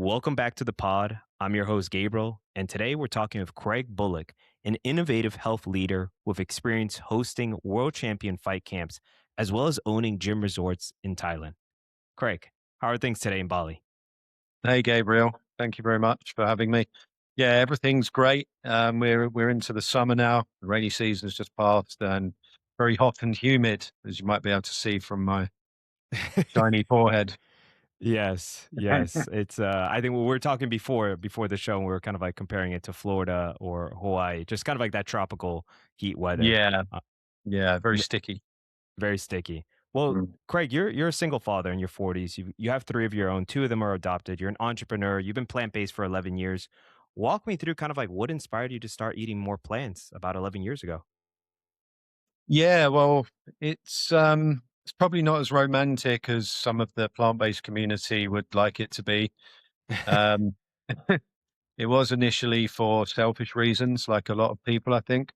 Welcome back to the pod. I'm your host, Gabriel, and today we're talking with Craig Bullock, an innovative health leader with experience hosting world champion fight camps, as well as owning gym resorts in Thailand. Craig, how are things today in Bali? Hey, Gabriel. Thank you very much for having me. Yeah, everything's great. We're into the summer now. The rainy season has just passed and very hot and humid, as you might be able to see from my shiny forehead. Yes. It's I think we were talking before the show and we were kind of like comparing it to Florida or Hawaii, just kind of like that tropical heat weather. Yeah, Uh, yeah, very sticky. Very sticky. Well, Mm. Craig, you're a single father in your 40s. You have three of your own. Two of them are adopted. You're an entrepreneur. You've been plant-based for 11 years. Walk me through kind of like what inspired you to start eating more plants about 11 years ago. Yeah, well, it's probably not as romantic as some of the plant-based community would like it to be. Um, it was initially for selfish reasons, like a lot of people, I think.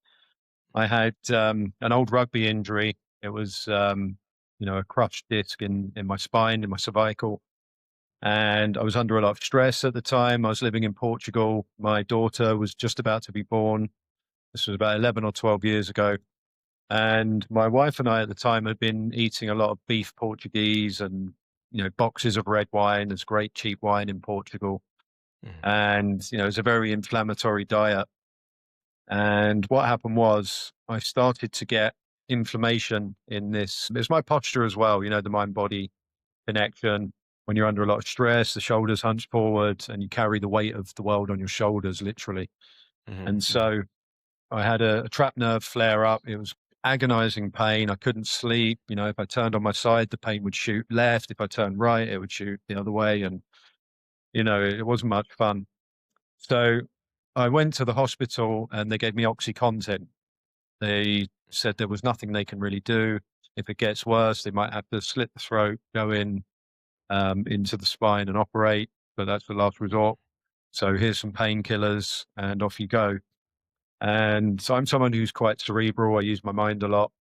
I had an old rugby injury. It was, a crushed disc in my spine, in my cervical. And I was under a lot of stress at the time. I was living in Portugal. My daughter was just about to be born. This was about 11 or 12 years ago. And my wife and I at the time had been eating a lot of beef Portuguese and, boxes of red wine. There's great cheap wine in Portugal. Mhm. And, it was a very inflammatory diet. And what happened was I started to get inflammation in this. It's my posture as well, the mind body connection. When you're under a lot of stress, the shoulders hunch forward and you carry the weight of the world on your shoulders, literally. And Mhm. so I had a trapped nerve flare up. It was agonizing pain. I couldn't sleep. If I turned on my side, the pain would shoot left. If I turned right, it would shoot the other way. And, it wasn't much fun. So I went to the hospital and they gave me OxyContin. They said there was nothing they can really do. If it gets worse, they might have to slit the throat, go in into the spine and operate, but that's the last resort. So here's some painkillers and off you go. And so I'm someone who's quite cerebral. I use my mind a lot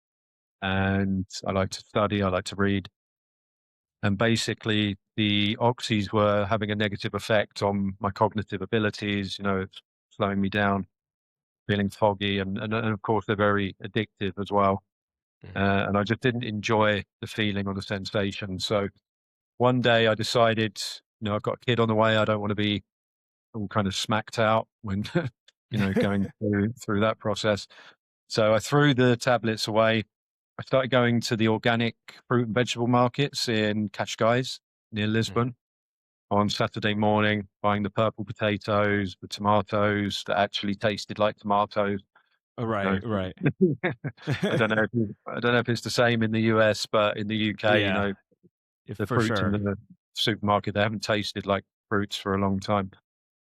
and I like to study, I like to read. And basically, the oxys were having a negative effect on my cognitive abilities, it's slowing me down, feeling foggy. And of course, they're very addictive as well. Mhm. And I just didn't enjoy the feeling or the sensation. So one day I decided, I've got a kid on the way. I don't want to be all kind of smacked out when, going through that process. So I threw the tablets away. I started going to the organic fruit and vegetable markets in Cascais near Mhm. Lisbon on Saturday morning, buying the purple potatoes, the tomatoes that actually tasted like tomatoes. You Right. know, I don't know if it's the same in the US, but in the UK, Yeah, the for fruits in sure. the supermarket, they haven't tasted like fruits for a long time.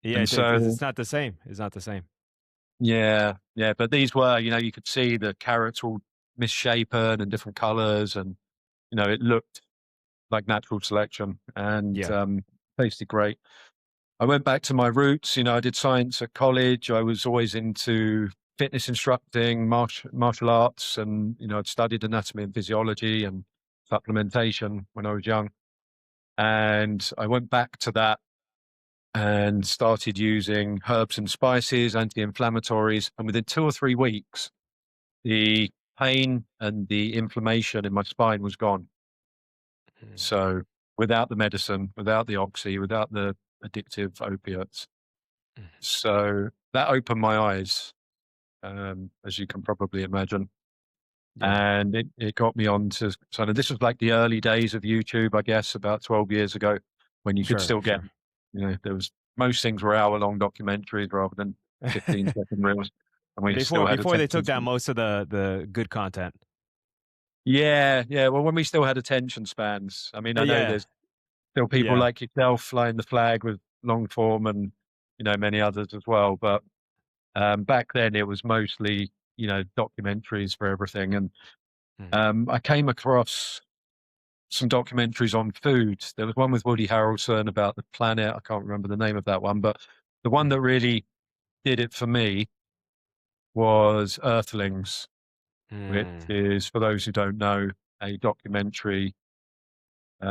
Yeah, And so, it's not the same. It's not the same. yeah, yeah, but these were, you could see the carrots were all misshapen and different colors and, it looked like natural selection and Yeah, tasted great. I went back to my roots. I did science at college. I was always into fitness instructing, martial arts, and, I'd studied anatomy and physiology and supplementation when I was young. And I went back to that and started using herbs and spices, anti-inflammatories. And within 2 or 3 weeks, the pain and the inflammation in my spine was gone. Mhm. So without the medicine, without the oxy, without the addictive opiates. Mhm. So that opened my eyes, as you can probably imagine. Yeah, And it got me on to sort of, this was like the early days of YouTube, I guess, about 12 years ago, when you could sure, still get, sure. there was, most things were hour-long documentaries rather than 15-second reels, and we still had Before they attention took down span. most of the good content. Yeah, yeah. Well, when we still had attention spans. I mean, I know Yeah, there's still people yeah. like yourself flying the flag with long form and, many others as well. But back then it was mostly, documentaries for everything. And Mhm. I came across some documentaries on food. There was one with Woody Harrelson about the planet. I can't remember the name of that one, but the one that Mhm. really did it for me was Earthlings, which Mm. is, for those who don't know, a documentary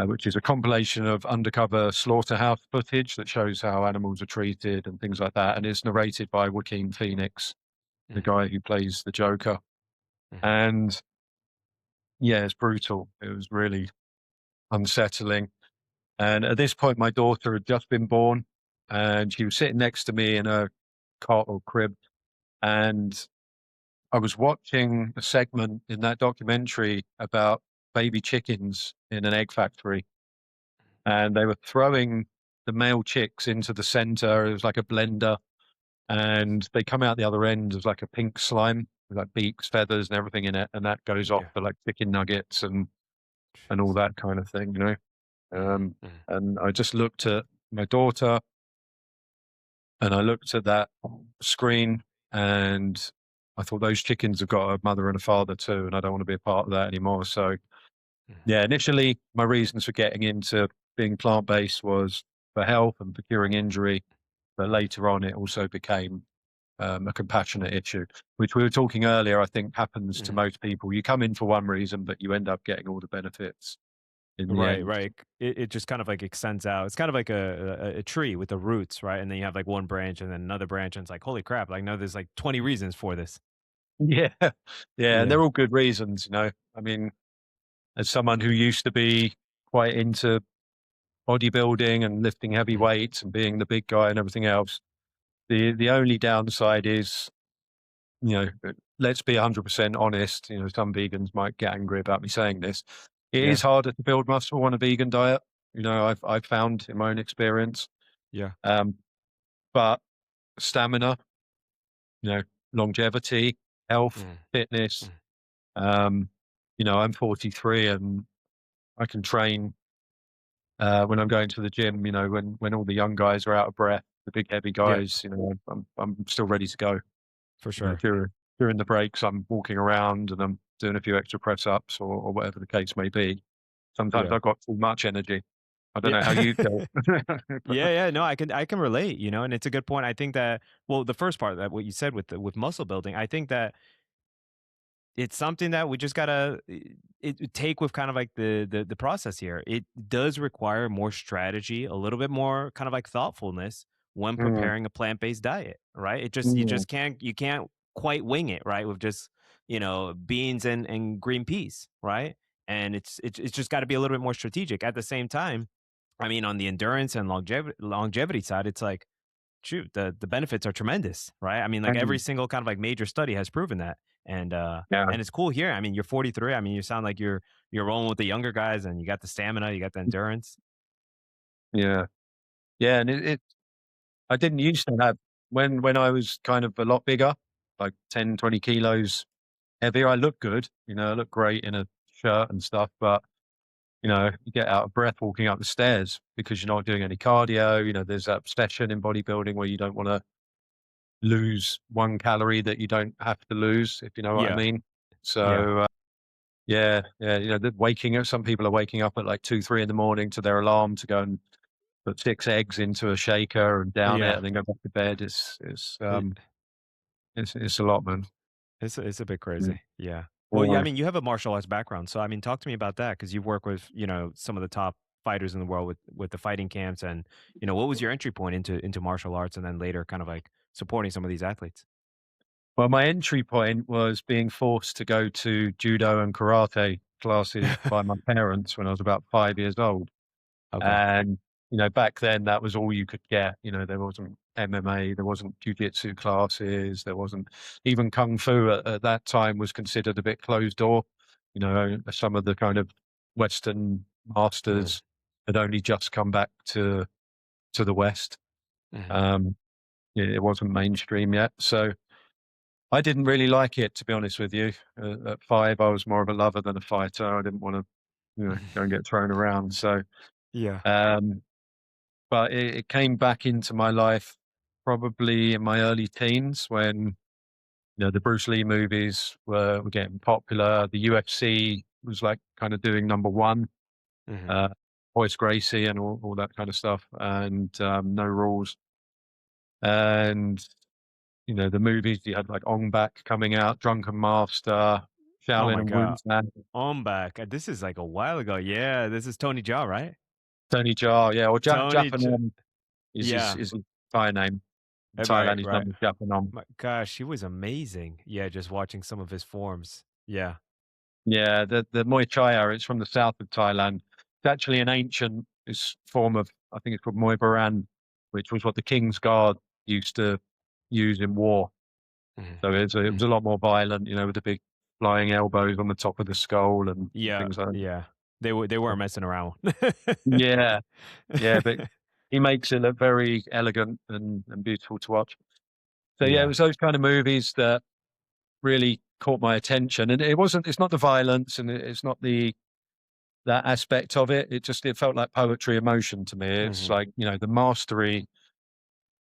which is a compilation of undercover slaughterhouse footage that shows how animals are treated and things like that. And it's narrated by Joaquin Phoenix, the Mhm, guy who plays the Joker. mhm, And yeah, it's brutal. It was really unsettling. And at this point, my daughter had just been born, and she was sitting next to me in a cot or crib. And I was watching a segment in that documentary about baby chickens in an egg factory, and they were throwing the male chicks into the center. It was like a blender, and they come out the other end as like a pink slime with like beaks, feathers, and everything in it, and that goes off yeah, for like chicken nuggets and all jeez. that kind of thing, you know. Mhm, Um, mhm, and I just looked at my daughter, and I looked at that screen, and I thought those chickens have got a mother and a father too, and I don't want to be a part of that anymore. So mhm. yeah, initially my reasons for getting into being plant based was for health and for curing injury, but later on it also became a compassionate issue, which we were talking earlier. I think happens to Mhm. most people. You come in for one reason, but you end up getting all the benefits in the Right, end. right. It just kind of like extends out. It's kind of like a tree with the roots, right? And then you have like one branch and then another branch, and it's like, holy crap! Like, no, there's like 20 reasons for this. Yeah, yeah, and Yeah. they're all good reasons. You know, I mean, as someone who used to be quite into bodybuilding and lifting heavy Mhm. weights and being the big guy and everything else, the only downside is, you know, let's be 100% honest. You know, some vegans might get angry about me saying this. It is Yeah. harder to build muscle on a vegan diet. You know, I've found in my own experience. Yeah. Um, but stamina, you know, longevity, health, Mhm, fitness. mhm. Um, you know, I'm 43 and I can train when I'm going to the gym. You know, when all the young guys are out of breath, the big heavy Yeah, guys. You know, I'm still ready to go. for You know, sure. during the breaks, I'm walking around and I'm doing a few extra press ups or whatever the case may be. Sometimes Yeah. I've got too much energy. I don't Yeah. know how you feel. Yeah, yeah, no, I can relate, and it's a good point. I think that, well, the first part, that what you said with with muscle building, I think that it's something that we just gotta take with kind of like the process here. It does require more strategy, a little bit more kind of like thoughtfulness when Mm, preparing a plant-based diet, right? You mm, just can't quite wing it, right? With just, beans and green peas, right? And it's just got to be a little bit more strategic. At the same time, I mean, on the endurance and longevity side, it's like, shoot, the benefits are tremendous, right? I mean, like every mm, single kind of like major study has proven that. yeah, And it's cool here. I mean, you're 43. I mean, you sound like you're rolling with the younger guys, and you got the stamina, you got the endurance. yeah, yeah. And I didn't used to have when I was kind of a lot bigger, like 10, 20 kilos heavier. I look good, you know, I look great in a shirt and stuff, but you know, you get out of breath walking up the stairs because you're not doing any cardio. You know, there's that obsession in bodybuilding where you don't want to lose 1 calorie that you don't have to lose, if you know what I Yeah, mean. yeah, So yeah, yeah, you know, waking up. Some people are waking up at like 2, 3 in the morning to their alarm to go and put 6 eggs into a shaker and down it, yeah. and then go back to bed. It, It's a lot, man. it's a bit Mm. crazy. Yeah. Well, yeah. I Yeah. mean, you have a martial arts background, so I mean, talk to me about that, because you've worked with some of the top fighters in the world with the fighting camps, and what was your entry point into martial arts, and then later kind of like supporting some of these athletes. Well, my entry point was being forced to go to judo and karate classes by my parents when I was about 5 years old. Okay. And, you know, back then that was all you could get. You know, there wasn't MMA, there wasn't jiu-jitsu classes, there wasn't even kung fu at that time was considered a bit closed door. You know, some of the kind of Western Mhm, masters had only just come back to the West. mhm, Um, it wasn't mainstream yet. So I didn't really like it, to be honest with you. At 5, I was more of a lover than a fighter. I didn't want to, you know, go and get thrown around. So, yeah. um, but it came back into my life probably in my early teens when, you know, the Bruce Lee movies were getting popular. The UFC was like kind of doing number one, Mhm, uh, Hoist Gracie and all that kind of stuff, and No Rules. And, you know, the movies, you had like Ong Bak coming out, Drunken Master. Oh Shaolin my and god. Wuhan. I'm back. This is like a while ago. Yeah, this is Tony Jaa, right? Tony Jaa, yeah, or Tony Jaa. Japanom Yeah. is his Thai name. In Right, Thailand, he's right. known as Japanom. My gosh, he was amazing. Yeah, just watching some of his forms. Yeah. Yeah, the Muay Thai, it's from the south of Thailand. It's actually an ancient form of, I think it's called Muay Baran, which was what the King's Guard used to use in war. Mhm. So it was Mhm. a lot more violent, with the big flying elbows on the top of the skull and Yeah, things like yeah. They weren't that. messing around. Yeah, yeah, but he makes it look very elegant and beautiful to watch. So yeah, it Yeah. was those kind of movies that really caught my attention. And it's not the violence and it's not that aspect of it. It felt like poetry emotion to me. It's Mhm. like, the mastery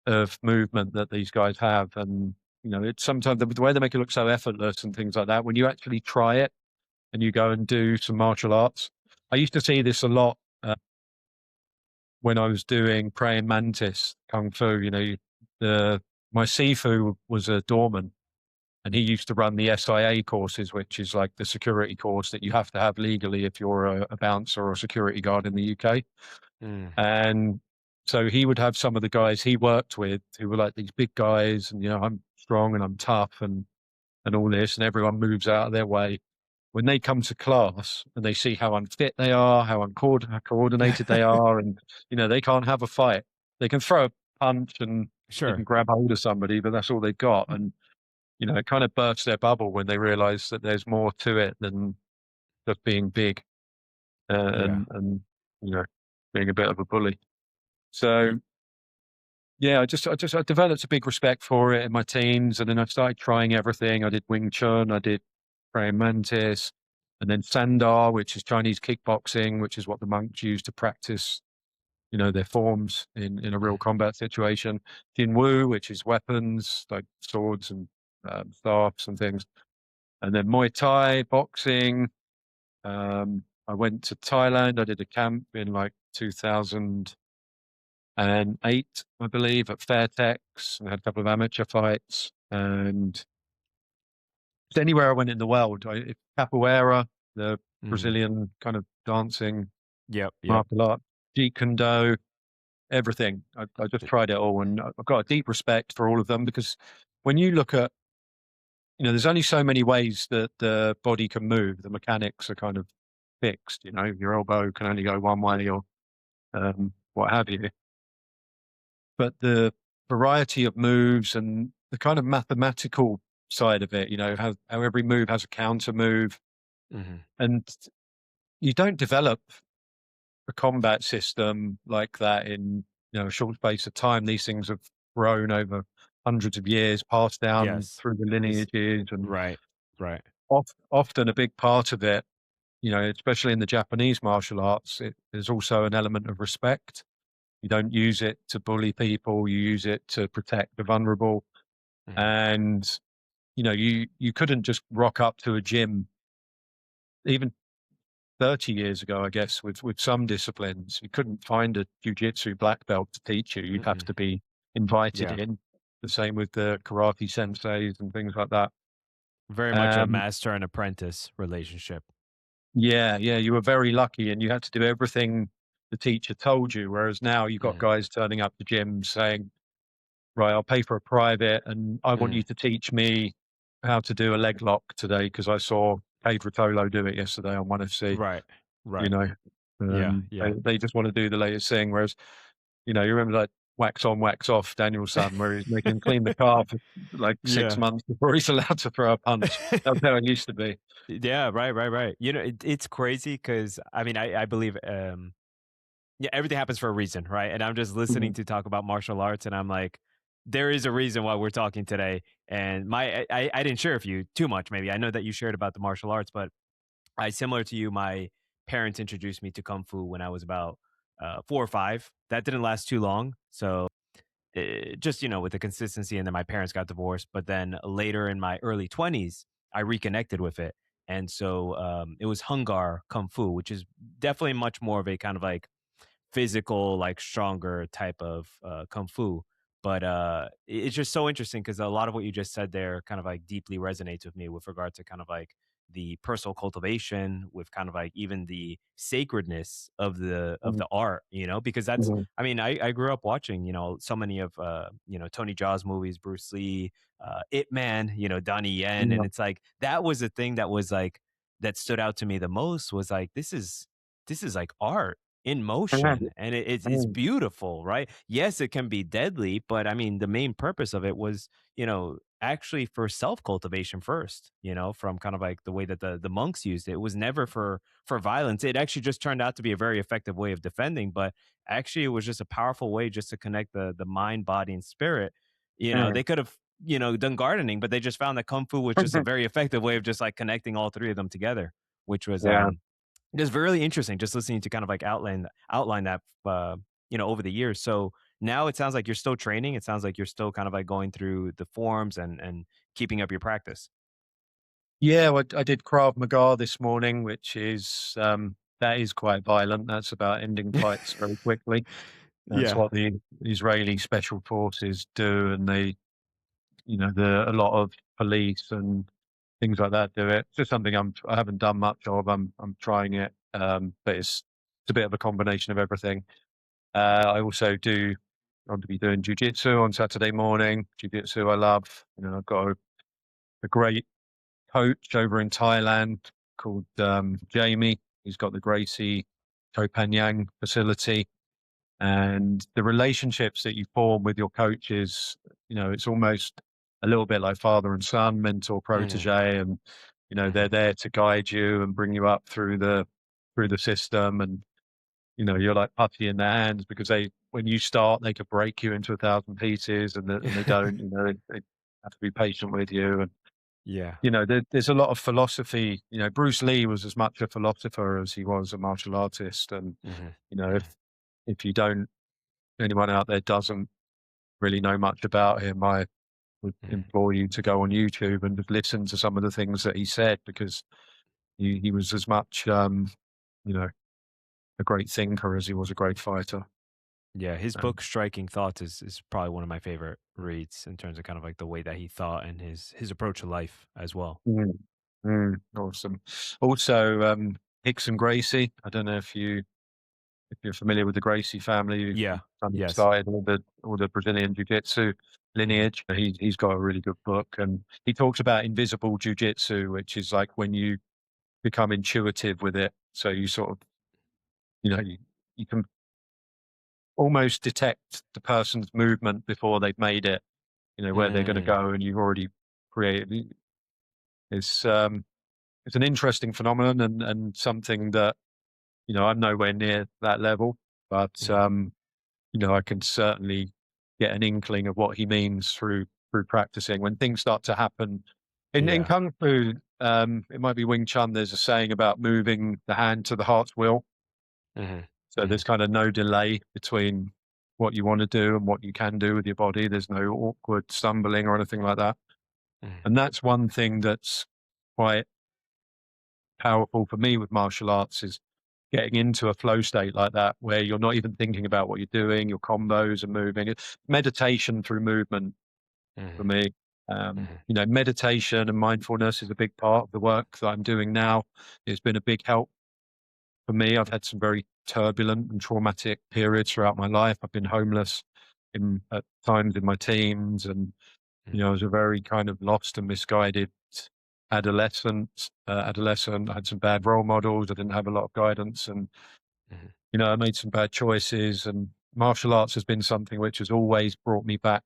of movement that these guys have. And, it's sometimes the way they make it look so effortless and things like that. When you actually try it and you go and do some martial arts, I used to see this a lot when I was doing praying mantis kung fu. The my sifu was a doorman, and he used to run the SIA courses, which is like the security course that you have to have legally if you're a bouncer or a security guard in the UK. Mm. And so he would have some of the guys he worked with who were like these big guys, and I'm strong and I'm tough and all this, and everyone moves out of their way. When they come to class and they see how unfit they are, how uncoordinated they are, and they can't have a fight. They can throw a punch and they can Sure. grab hold of somebody, but that's all they've got. And it kind of bursts their bubble when they realize that there's more to it than just being big Yeah. and you know being a bit of a bully. So Y yeah, I developed a big respect for it in my teens, and then I started trying everything. I did Wing Chun, I did praying mantis, and then Sandar, which is Chinese kickboxing, which is what the monks use to practice, their forms in a real Mhm. combat situation. Jin Wu, which is weapons like swords and staffs and things, and then Muay Thai, boxing. I went to Thailand. I did a camp in like 2008, I believe, at Fairtex. I had a couple of amateur fights, and anywhere I went in the world, capoeira, the Mhm. Brazilian kind of dancing Yep, yep. martial art, Jeet Kune Do, everything. I just tried it all, and I've got a deep respect for all of them because when you look at, there's only so many ways that the body can move. The mechanics are kind of fixed. Your elbow can only go one way, or what have you. But the variety of moves and the kind of mathematical side of it, how every move has a counter move, Mhm. and you don't develop a combat system like that in a short space of time. These things have grown over hundreds of years, passed down Yes. through the This lineages, and right, right. often a big part of it, especially in the Japanese martial arts, there's also an element of respect. You don't use it to bully people; you use it to protect the vulnerable. Mhm. And you couldn't just rock up to a gym even 30 years ago, I guess, with some disciplines. You couldn't find a jiu-jitsu black belt to teach you. You'd have Mm-mm. to be invited Yeah. in. The same with the karate senseis and things like that. Very much a Um, master and apprentice relationship. yeah, yeah, you were very lucky, and you had to do everything the teacher told you. Whereas now you've got Mhm. guys turning up to gyms saying, "Right, I'll pay for a private, and I want you Mhm. to teach me how to do a leg lock today because I saw Cade Rotolo do it yesterday on ONE FC." Right. You Right. know, Yeah, yeah. they just want to do the latest thing. Whereas, you remember that wax on, wax off Daniel-san, where he's making him clean the car for like 6 Yeah. months before he's allowed to throw a punch. That's how it used to be. Yeah, right, right, right. It's crazy because I mean, I believe, yeah, everything happens for a reason, right? And I'm just listening Mhm. to talk about martial arts, and I'm like, there is a reason why we're talking today. And I didn't share with you too much, maybe. I know that you shared about the martial arts, but similar to you, my parents introduced me to kung fu when I was about 4 or 5. That didn't last too long, so just with the consistency, and then my parents got divorced. But then later in my early 20s, I reconnected with it, and so it was Hungar kung fu, which is definitely much more of a kind of like physical, like stronger type of kung fu. But it's just so interesting because a lot of what you just said there kind of like deeply resonates with me with regard to kind of like the personal cultivation, with kind of like even the sacredness of Mm, the art, you know, because that's, mhm. I mean, I grew up watching, you know, so many of you know, Tony Jaa's movies, Bruce Lee, Ip Man, you know, Donnie Yen, and Yeah. it's like that was the thing that was like that stood out to me the most, was like this is like art in Yeah. motion, and it's Mm, beautiful, right? Yes, it can be deadly, but I mean the main purpose of it was, you know, actually for self cultivation first, you know, from kind of like the way that the monks used it. It was never for violence. It actually just turned out to be a very effective way of defending, but actually it was just a powerful way just to connect the mind, body, and spirit. You know, mm. they could have, you know, done gardening, but they just found that kung fu was just a very effective way of just like connecting all three of them together, which was Yeah. just really interesting, just listening to kind of like outline that you know, over the years. So now it sounds like you're still training. It sounds like you're still kind of like going through the forms and keeping up your practice. Yeah, well, I did Krav Maga this morning, which is that is quite violent. That's about ending fights very quickly. That's Yeah. what the Israeli special forces do, and they, a lot of police and things like that do it. It's just something I haven't done much of. I'm trying it, but it's a bit of a combination of everything. I also do. I'm to be doing jiu-jitsu on Saturday morning. Jiu-jitsu I love. I've got a great coach over in Thailand called Jamie. He's got the Gracie Koh Phangan facility, and the relationships that you form with your coaches, it's almost a little bit like father and son, mentor Hmm. protege, and they're Hmm. there to guide you and bring you up through the system, and you're like putty in their hands because when you start, they could break you into 1,000 pieces, and they don't. They have to be patient with you, and Yeah. there's a lot of philosophy. Bruce Lee was as much a philosopher as he was a martial artist. And, Hmm. if, Hmm. if you don't, anyone out there doesn't really know much about him, I would Hmm. implore you to go on YouTube and just listen to some of the things that he said, because he was as much, you know, a great thinker as he was a great fighter. Yeah, his Um, book Striking Thoughts is probably one of my favorite reads in terms of kind of like the way that he thought and his approach to life as well. mm, awesome. Also, Hickson Gracie. I don't know if you're familiar with the Gracie family, who Yeah. kind of Yes. started all the Brazilian jiu-jitsu Hmm. lineage. He's got a really good book, and he talks about invisible jiu-jitsu, which is like when you become intuitive with it. So you sort of, you can almost detect the person's movement before they've made it, where they're going to Mm. go, and you've already created. It's um, it's an interesting phenomenon, and something that, I'm nowhere near that level, but Hmm. I can certainly get an inkling of what he means through practicing. When things start to happen in Yeah. kung fu, it might be Wing Chun. There's a saying about moving the hand to the heart's will. Hmm. So Hmm. there's kind of no delay between what you want to do and what you can do with your body. There's no awkward stumbling or anything like that. Hmm. And that's one thing that's quite powerful for me with martial arts, is getting into a flow state like that, where you're not even thinking about what you're doing, your combos and moving. It's meditation through movement for Hmm. me. Hmm. Meditation and mindfulness is a big part of the work that I'm doing now. It's been a big help for me. I've had some very turbulent and traumatic periods throughout my life. I've been homeless at times in my teens, and I was a very kind of lost and misguided adolescent. I had some bad role models. I didn't have a lot of guidance, and Hmm. I made some bad choices. And martial arts has been something which has always brought me back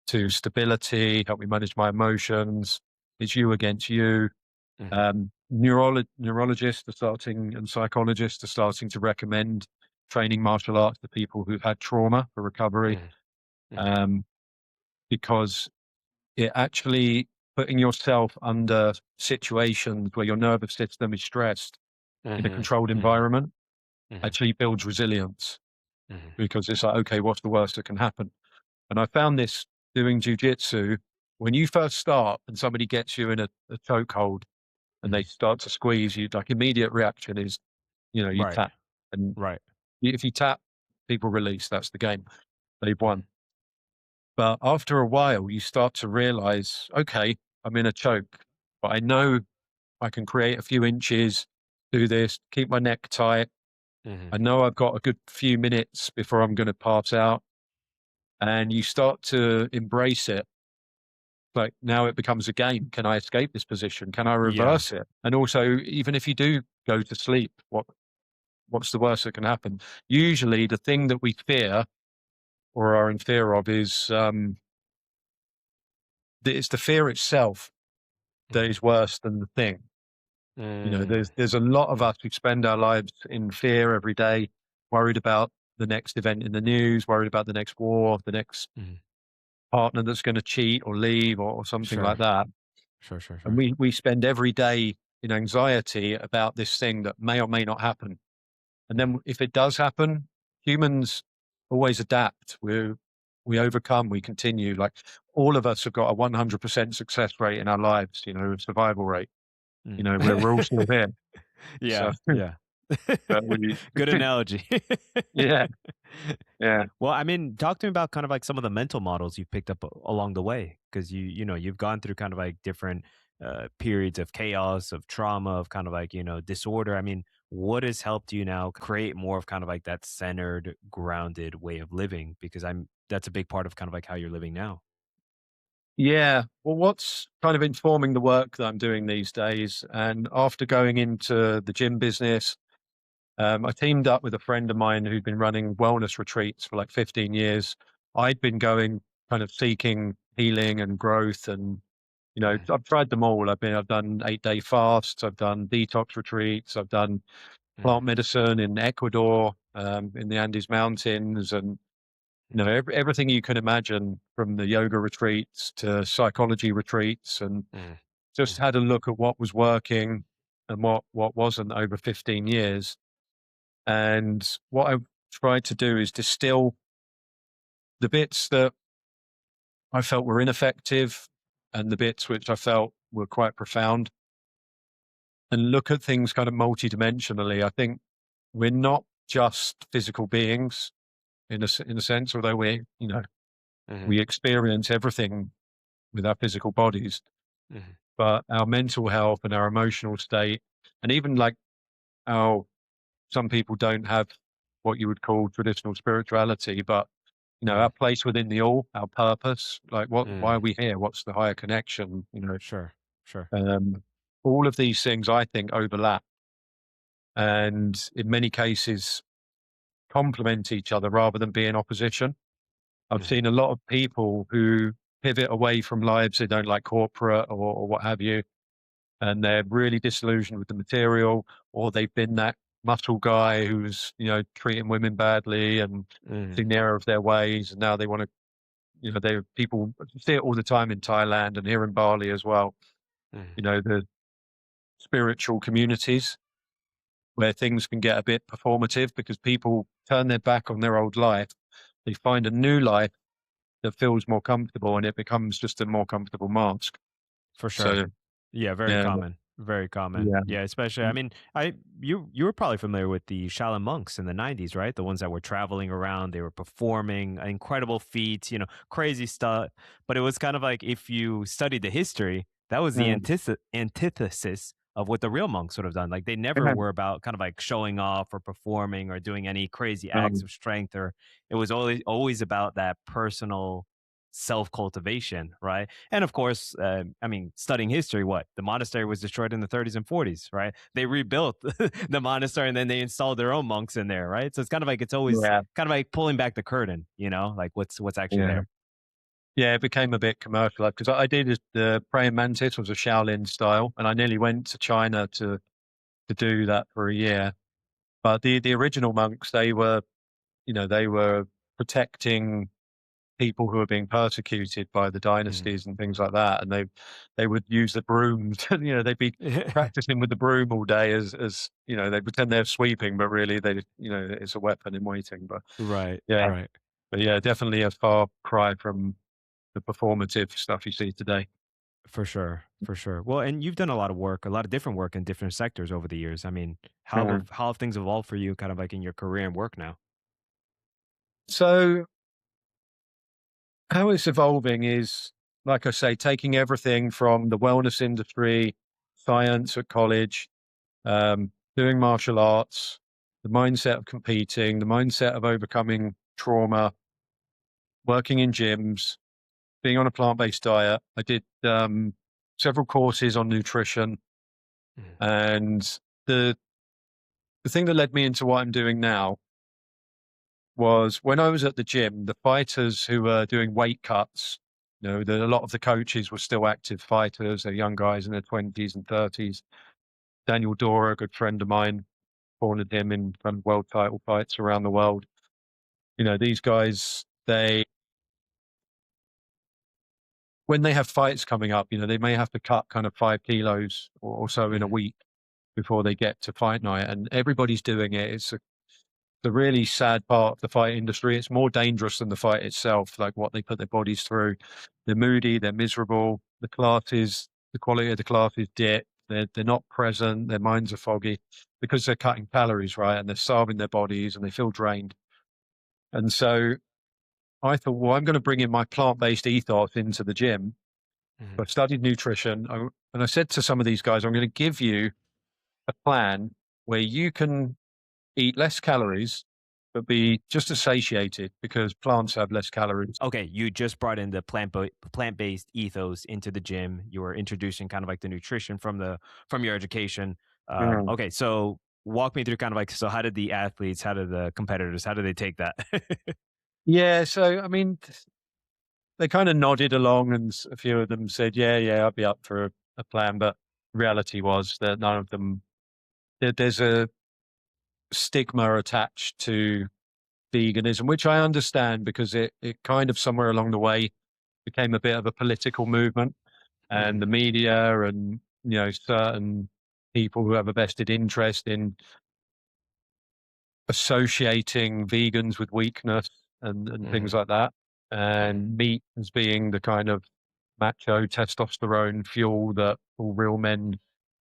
to stability, helped me manage my emotions. It's you against you. Hmm. Neurologists are starting, and psychologists are starting to recommend training martial arts to people who've had trauma for recovery, Hmm. Hmm. um, because it actually, putting yourself under situations where your nervous system is stressed in a Hmm. controlled Hmm. environment Hmm. actually builds resilience, Hmm. because it's like, okay, what's the worst that can happen? And I found this doing jujitsu. When you first start and somebody gets you in a chokehold and they Hmm. start to squeeze you, like immediate reaction is, you Right. tap. And Right. if you tap, people release. That's the game. They've Hmm. won. But after a while, you start to realize, okay, I'm in a choke, but I know I can create a few inches, do this, keep my neck tight. Mhm. I know I've got a good few minutes before I'm going to pass out. And you start to embrace it. Like now it becomes a game. Can I escape this position? Can I Yeah. reverse it? And also, even if you do go to sleep, what's the worst that can happen? Usually the thing that we fear or are in fear of is it's the fear itself that Mhm. is worse than the thing. You know, Mm. there's a lot of Mm. us who spend our lives in fear every day, worried about the next event in the news, worried about the next war, the next Mhm. partner that's going to cheat or leave or something Sure. like that. Sure, sure, And sure. we spend every day in anxiety about this thing that may or may not happen. And Mhm. then if it does happen, humans always adapt. We overcome, we continue. Like all of us have got a 100% success rate in our lives, you know, survival rate. You Mm. know, we're all still here. So, Yeah, yeah. but we, Good analogy. yeah, yeah. Well, I mean, talk to me about kind of like some of the mental models you've picked up along the way, because you've gone through kind of like different periods of chaos, of trauma, of kind of like disorder. I mean, what has helped you now create more of kind of like that centered, grounded way of living? Because that's a big part of kind of like how you're living now. Yeah. Well, what's kind of informing the work that I'm doing these days? And after going into the gym business, I teamed up with a friend of mine who'd been running wellness retreats for like 15 years. I'd been going kind of seeking healing and growth and Mm, I've tried them all. I've done 8-day fasts, I've done detox retreats, I've done mm, plant medicine in Ecuador, in the Andes Mountains, and mm, everything you can imagine, from the yoga retreats to psychology retreats, and mm, just mm, had a look at what was working and what wasn't over 15 years. And what I've tried to do is distill the bits that I felt were ineffective and the bits which I felt were quite profound, and look at things kind of multidimensionally. I think we're not just physical beings in a sense, although mhm, we experience everything with our physical bodies, mhm, but our mental health and our emotional state, and even like our some people don't have what you would call traditional spirituality, but mhm, our place within the all, our purpose, like why are mm. we here? What's the higher connection? Sure, sure. Um, all of these things I think overlap and in many cases complement each other rather than be in opposition. I've Mhm, seen a lot of people who pivot away from lives they don't like, corporate or what have you, and they're really disillusioned with the material, or they've been that muscle guy who's treating women badly and mhm, seeing the error of their ways, and now they want to, they people see it all the time in Thailand and here in Bali as well. mhm. The spiritual communities where things can get a bit performative because people turn their back on their old life, they find a new life that feels more comfortable, and it becomes just a more comfortable mask. For sure. So Yeah, very yeah, common. Very common. yeah, Yeah, especially I mean, you were probably familiar with the Shaolin monks in the 90s, right? The ones that were traveling around, they were performing incredible feats, crazy stuff. But it was kind of like if you studied the history, that was the mm, antithesis of what the real monks would have done. Like they never yeah, were about kind of like showing off or performing or doing any crazy acts um, of strength, or it was always about that personal self cultivation, right? And of course, I mean, studying history, what the monastery was destroyed in the 30s and 40s, right? They rebuilt the monastery and then they installed their own monks in there, right? So it's kind of like it's always yeah, kind of like pulling back the curtain, like what's actually yeah. there. Yeah, it became a bit commercialized because I did the praying mantis was a Shaolin style, and I nearly went to China to do that for a year. But the original monks, they were protecting people who were being persecuted by the Mm. dynasties and things like that, and they would use the brooms. They'd be practicing with the broom all day as they pretend they're sweeping, but really it's a weapon in waiting. But Right, yeah, right. definitely a far cry from the performative stuff you see today. For sure, for sure. Well, and you've done a lot of work, a lot of different work in different sectors over the years. I mean, Mhm. how have things evolved for you, kind of like in your career and work now? So how it's evolving is, like I say, taking everything from the wellness industry science at college, doing martial arts, the mindset of competing, the mindset of overcoming trauma, working in gyms, being on a plant-based diet. I did several courses on nutrition, Mhm. and the thing that led me into what I'm doing now was when I was at the gym, the fighters who were doing weight cuts, a lot of the coaches were still active fighters. They're young guys in their 20s and 30s. Daniel Dora, a good friend of mine, cornered him in kind of world title fights around the world. These guys, when they have fights coming up, they may have to cut kind of 5 kilos or so in a Mhm. week before they get to fight night. And everybody's doing it. It's the really sad part of the fight industry. It's more dangerous than the fight itself, like what they put their bodies through. They're moody, they're miserable. The quality of the classes dip. They're not present. Their minds are foggy because they're cutting calories, right? And they're starving their bodies and they feel drained. And so I thought, well, I'm going to bring in my plant-based ethos into the gym. Mhm. I studied nutrition, and I said to some of these guys, I'm going to give you a plan where you can eat less calories, but be just as satiated because plants have less calories. Okay, you just brought in the plant-based ethos into the gym. You were introducing kind of like the nutrition from your education. Mm. Okay, so walk me through kind of like, so how did the athletes, how did the competitors, how did they take that? Yeah, so I mean, they kind of nodded along, and a few of them said, "Yeah, yeah, I'd be up for a plan." But reality was that none of them. There's a stigma attached to veganism, which I understand because it kind of somewhere along the way became a bit of a political movement, and the Mhm. media and certain people who have a vested interest in associating vegans with weakness and things Mhm. like that, Mhm. and meat as being the kind of macho testosterone fuel that all real men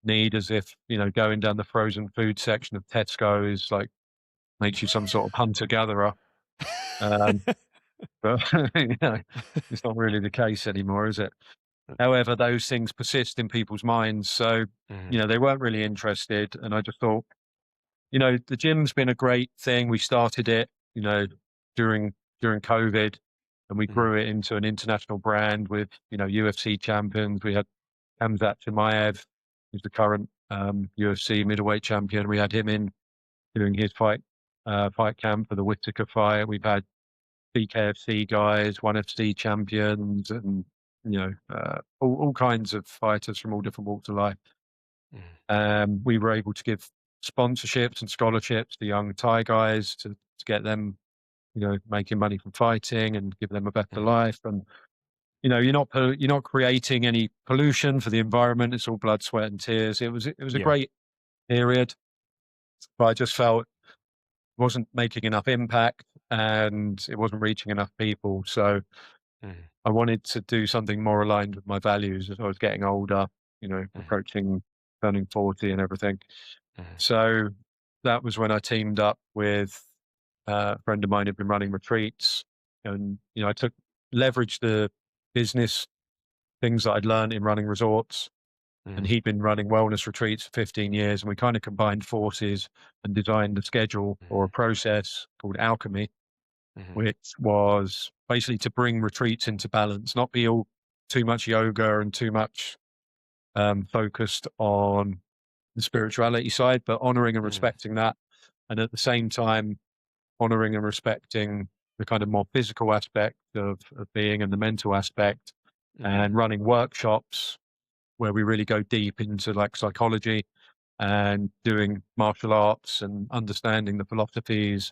need, as if going down the frozen food section of Tesco is like makes you some sort of hunter gatherer. Um, but it's not really the case anymore, is it? However, those things persist in people's minds, so Mhm. they weren't really interested, and I just thought, the gym's been a great thing. We started it, during during COVID, and we Mhm. grew it into an international brand with, UFC champions. We had Khamzat Chimaev, who's the current UFC middleweight champion. We had him in doing his fight camp for the Whittaker fight. We've had BKFC guys, ONE FC champions, and all kinds of fighters from all different walks of life. Mhm. We were able to give sponsorships and scholarships to young Thai guys to get them, making money from fighting and give them a better Mhm. life. And you're not creating any pollution for the environment. It's all blood, sweat, and tears. It was a Yeah. great period, but I just felt it wasn't making enough impact and it wasn't reaching enough people. So Mhm. I wanted to do something more aligned with my values as I was getting older, Mhm. approaching turning 40 and everything. Mhm. So that was when I teamed up with a friend of mine who'd been running retreats, and I leveraged the business things that I'd learned in running resorts, and Mhm. he'd been running wellness retreats for 15 years, and we kind of combined forces and designed a schedule or a Mhm. process called Alchemy, Mhm. which was basically to bring retreats into balance, not be all too much yoga and too much focused on the spirituality side, but honoring and Mhm. respecting that. And at the same time, honoring and respecting the kind of more physical aspect of being and the mental aspect, Mhm. and running workshops where we really go deep into like psychology and doing martial arts and understanding the philosophies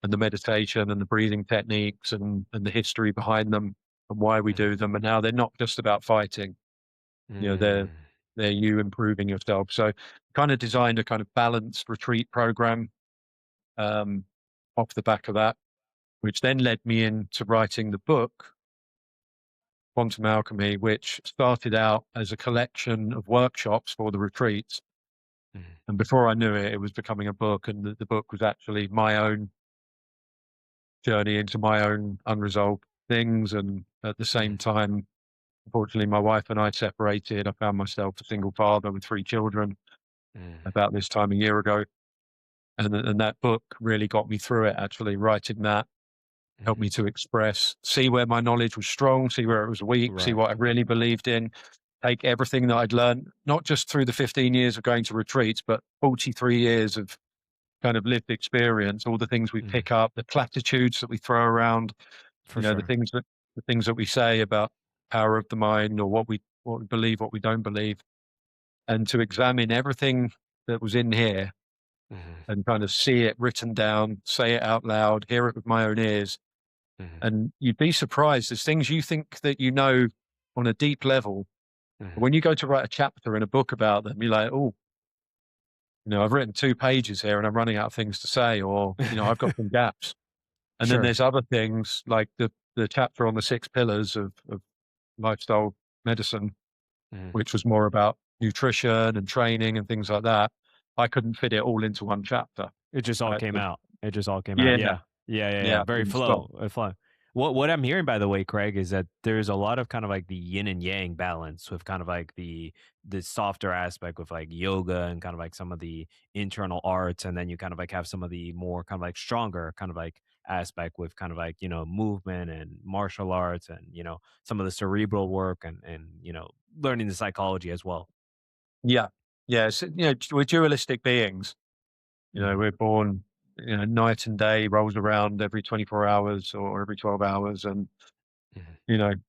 and the meditation and the breathing techniques and the history behind them and why we Mhm. do them. And now they're not just about fighting, you know, they're Mm. they're you improving yourself. So kind of designed a kind of balanced retreat program um, off the back of that, which then led me into writing the book, Quantum Alchemy, which started out as a collection of workshops for the retreats. Mhm. And before I knew it, it was becoming a book. And the book was actually my own journey into my own unresolved things. And at the same Mhm. time, unfortunately, my wife and I separated. I found myself a single father with 3 children Mm, about this time a year ago, and that book really got me through it. Actually, writing that helped mhm. me to express, see where my knowledge was strong, see where it was weak, see Right. what I really believed in, take everything that I'd learned, not just through the 15 years of going to retreats, but 43 years of kind of lived experience, all the things we Mm, pick up, the platitudes that we throw around, for sure. the things that we say about power of the mind or what we believe, what we don't believe, and to examine everything that was in here Mhm, and kind of see it written down, say it out loud, hear it with my own ears. mhm, And you'd be surprised. There's things you think that you know on a deep level. But mhm. when you go to write a chapter in a book about them, you're like, oh, I've written 2 pages here and I'm running out of things to say, or, I've got some gaps. And then Sure. there's other things like the chapter on the 6 pillars of lifestyle medicine, Mhm. which was more about nutrition and training and things like that. I couldn't fit it all into one chapter. It just all I had came to, out. It just all came out. yeah, Yeah. Yeah, yeah, yeah. yeah, Very full stop. flow. What I'm hearing, by the way, Craig, is that there's a lot of kind of like the yin and yang balance with kind of like the softer aspect with like yoga and kind of like some of the internal arts, and then you kind of like have some of the more kind of like stronger kind of like aspect with kind of like, movement and martial arts and, some of the cerebral work and learning the psychology as well. Yeah. Yeah. So, we're dualistic beings. Hmm. We're born, night and day rolls around every 24 hours or every 12 hours. And, Hmm.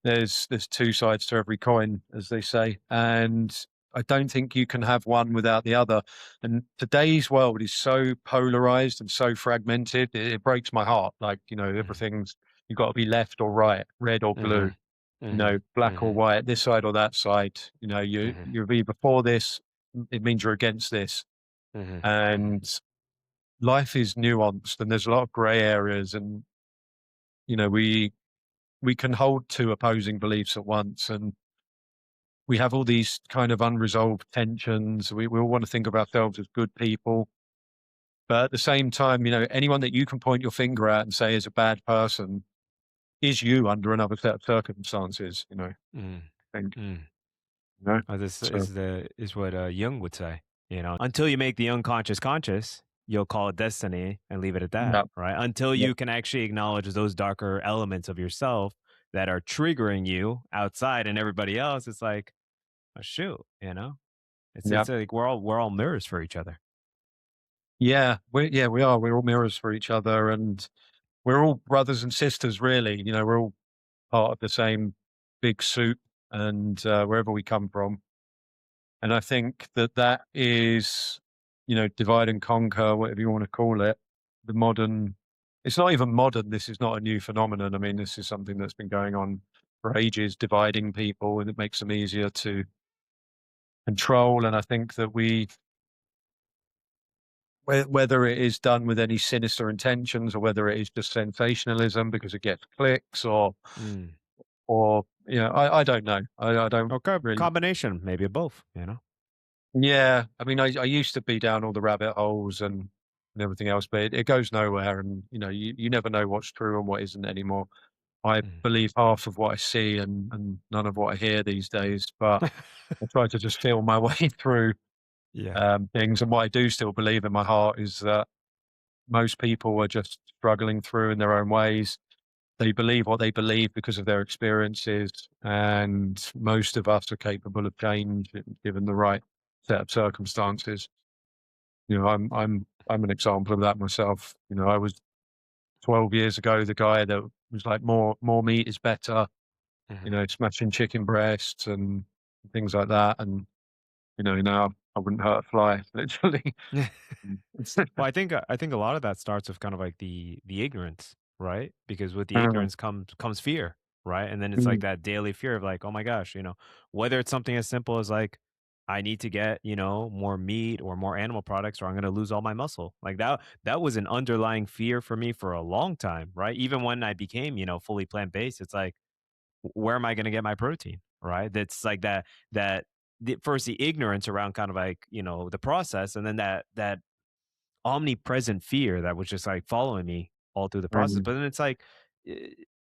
there's 2 sides to every coin, as they say. And I don't think you can have one without the other. And today's world is so polarized and so fragmented. It breaks my heart. Like, Hmm. everything's, you've got to be left or right, red or blue, Hmm. Hmm. black or Hmm. white, this side or that side. Hmm. You're either for this, it means you're against this. Hmm. Hmm. And life is nuanced and there's a lot of gray areas. And, you know, we, we can hold 2 opposing beliefs at once. And we have all these kind of unresolved tensions. We all want to think of ourselves as good people. But at the same time, anyone that you can point your finger at and say is a bad person is you under another set of circumstances, Mm, and, mm. you know, This so is what Jung would say. Until you make the unconscious conscious, you'll call it destiny and leave it at that, yeah, right? Until yeah, you can actually acknowledge those darker elements of yourself that are triggering you outside and everybody else. It's like, oh, shoot, yeah, it's like we're all mirrors for each other. we are. We're all mirrors for each other, and we're all brothers and sisters, really. We're all part of the same big soup, and wherever we come from. And I think that is, divide and conquer, whatever you want to call it. The modern, it's not even modern. This is not a new phenomenon. I mean, this is something that's been going on for ages, dividing people, and it makes them easier to control. And I think that whether it is done with any sinister intentions or whether it is just sensationalism because it gets clicks Mm. I don't know. I don't Okay, really. combination, maybe of both. Yeah, I mean, I used to be down all the rabbit holes and everything else, but it goes nowhere, and you never know what's true and what isn't anymore. I Mm. believe half of what I see and none of what I hear these days, but I try to just feel my way through Yeah. things. And what I do still believe in my heart is that most people are just struggling through in their own ways. They believe what they believe because of their experiences, and most of us are capable of change given the right set of circumstances. I'm an example of that myself. I was 12 years ago the guy that was like more meat is better, Mhm. smashing chicken breasts and things like that. And now I wouldn't hurt a fly, literally. Well, I think a lot of that starts with kind of like the ignorance, right? Because with the Mm, ignorance comes fear, right? And then it's like mm, that daily fear of like, oh my gosh, whether it's something as simple as like I need to get, more meat or more animal products or I'm going to lose all my muscle. Like that was an underlying fear for me for a long time, right? Even when I became, fully plant-based, it's like where am I going to get my protein, right? That's like first the ignorance around kind of like, the process and then that omnipresent fear that was just like following me all through the process. mm, But then it's like,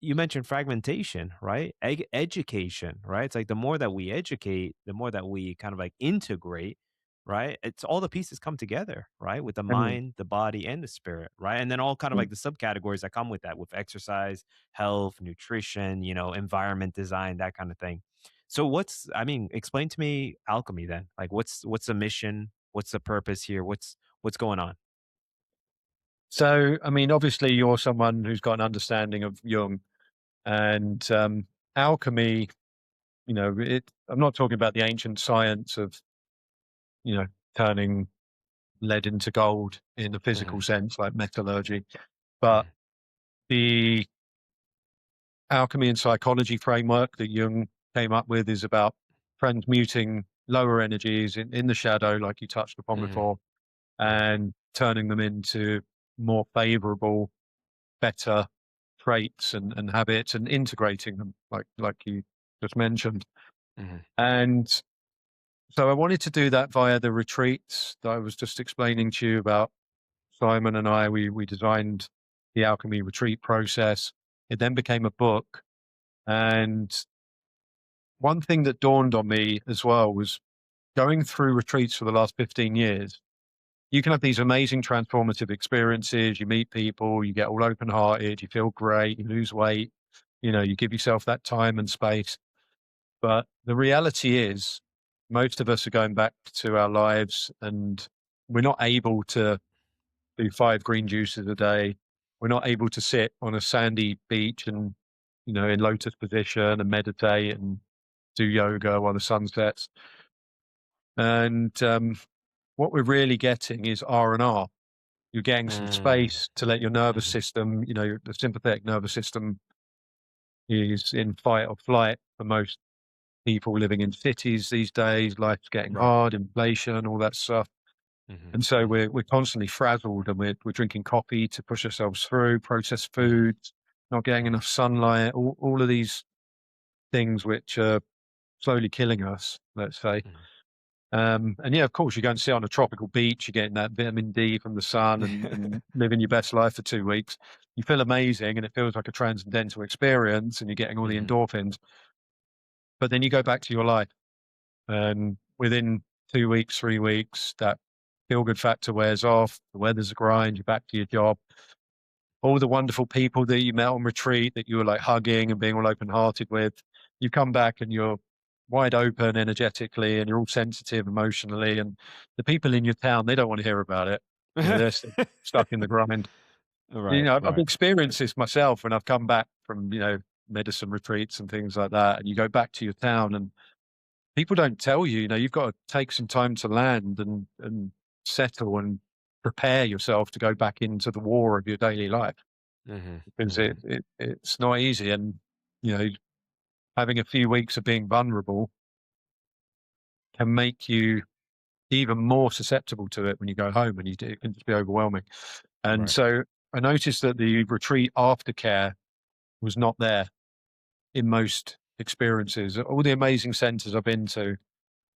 you mentioned fragmentation, right? Education, right? It's like the more that we educate, the more that we kind of like integrate, right? It's all the pieces come together, right? With the And mind, the body, and the spirit, right? And then all kind of like the subcategories that come with that, with exercise, health, nutrition, environment design, that kind of thing. So I mean, explain to me alchemy then. Like what's the mission? What's the purpose here? What's going on? so, I mean, obviously, you're someone who's got an understanding of Jung and alchemy. I'm not talking about the ancient science of you know turning lead into gold in the physical Hmm. sense, like metallurgy, but Hmm. the alchemy and psychology framework that Jung came up with is about transmuting lower energies in the shadow, like you touched upon Hmm. before, Right. and turning them into more favorable, better traits and habits and integrating them, like you just mentioned. Hmm. And so I wanted to do that via the retreats that I was just explaining to you about. Simon and I, we designed the alchemy retreat process. It then became a book. And one thing that dawned on me as well was going through retreats for the last 15 years. You can have these amazing transformative experiences. You meet people, you get all open hearted, you feel great, you lose weight, you give yourself that time and space. But the reality is, most of us are going back to our lives and we're not able to do 5 green juices a day. We're not able to sit on a sandy beach and, in lotus position and meditate and do yoga while the sun sets. And what we're really getting is R&R. You're getting some Mm. space to let your nervous Mhm. system, the sympathetic nervous system is in fight or flight for most people living in cities these days. Life's getting Right. hard, inflation, all that stuff. Mhm. And so Mhm. we're constantly frazzled and we're drinking coffee to push ourselves through, processed Mhm. foods, not getting Right. enough sunlight, all of these things which are slowly killing us, let's say. Mhm. And yeah, of course, you go and sit on a tropical beach, you're getting that vitamin D from the sun and living your best life for 2 weeks. You feel amazing and it feels like a transcendental experience and you're getting all the Mhm. endorphins. But then you go back to your life and within 2 weeks, 3 weeks, that feel good factor wears off, the weather's a grind, you're back to your job. All the wonderful people that you met on retreat that you were like hugging and being all open hearted with, you come back and you're wide open energetically and you're all sensitive emotionally. And the people in your town, they don't want to hear about it. They're still stuck in the grind. Right, I've right. experienced this myself when I've come back from, medicine retreats and things like that. And you go back to your town and people don't tell you, you've got to take some time to land and settle and prepare yourself to go back into the war of your daily life Mhm. because Mhm. it's not easy. And, you know, having a few weeks of being vulnerable can make you even more susceptible to it when you go home and it can just be overwhelming. And Right. so I noticed that the retreat aftercare was not there in most experiences. All the amazing centers I've been to,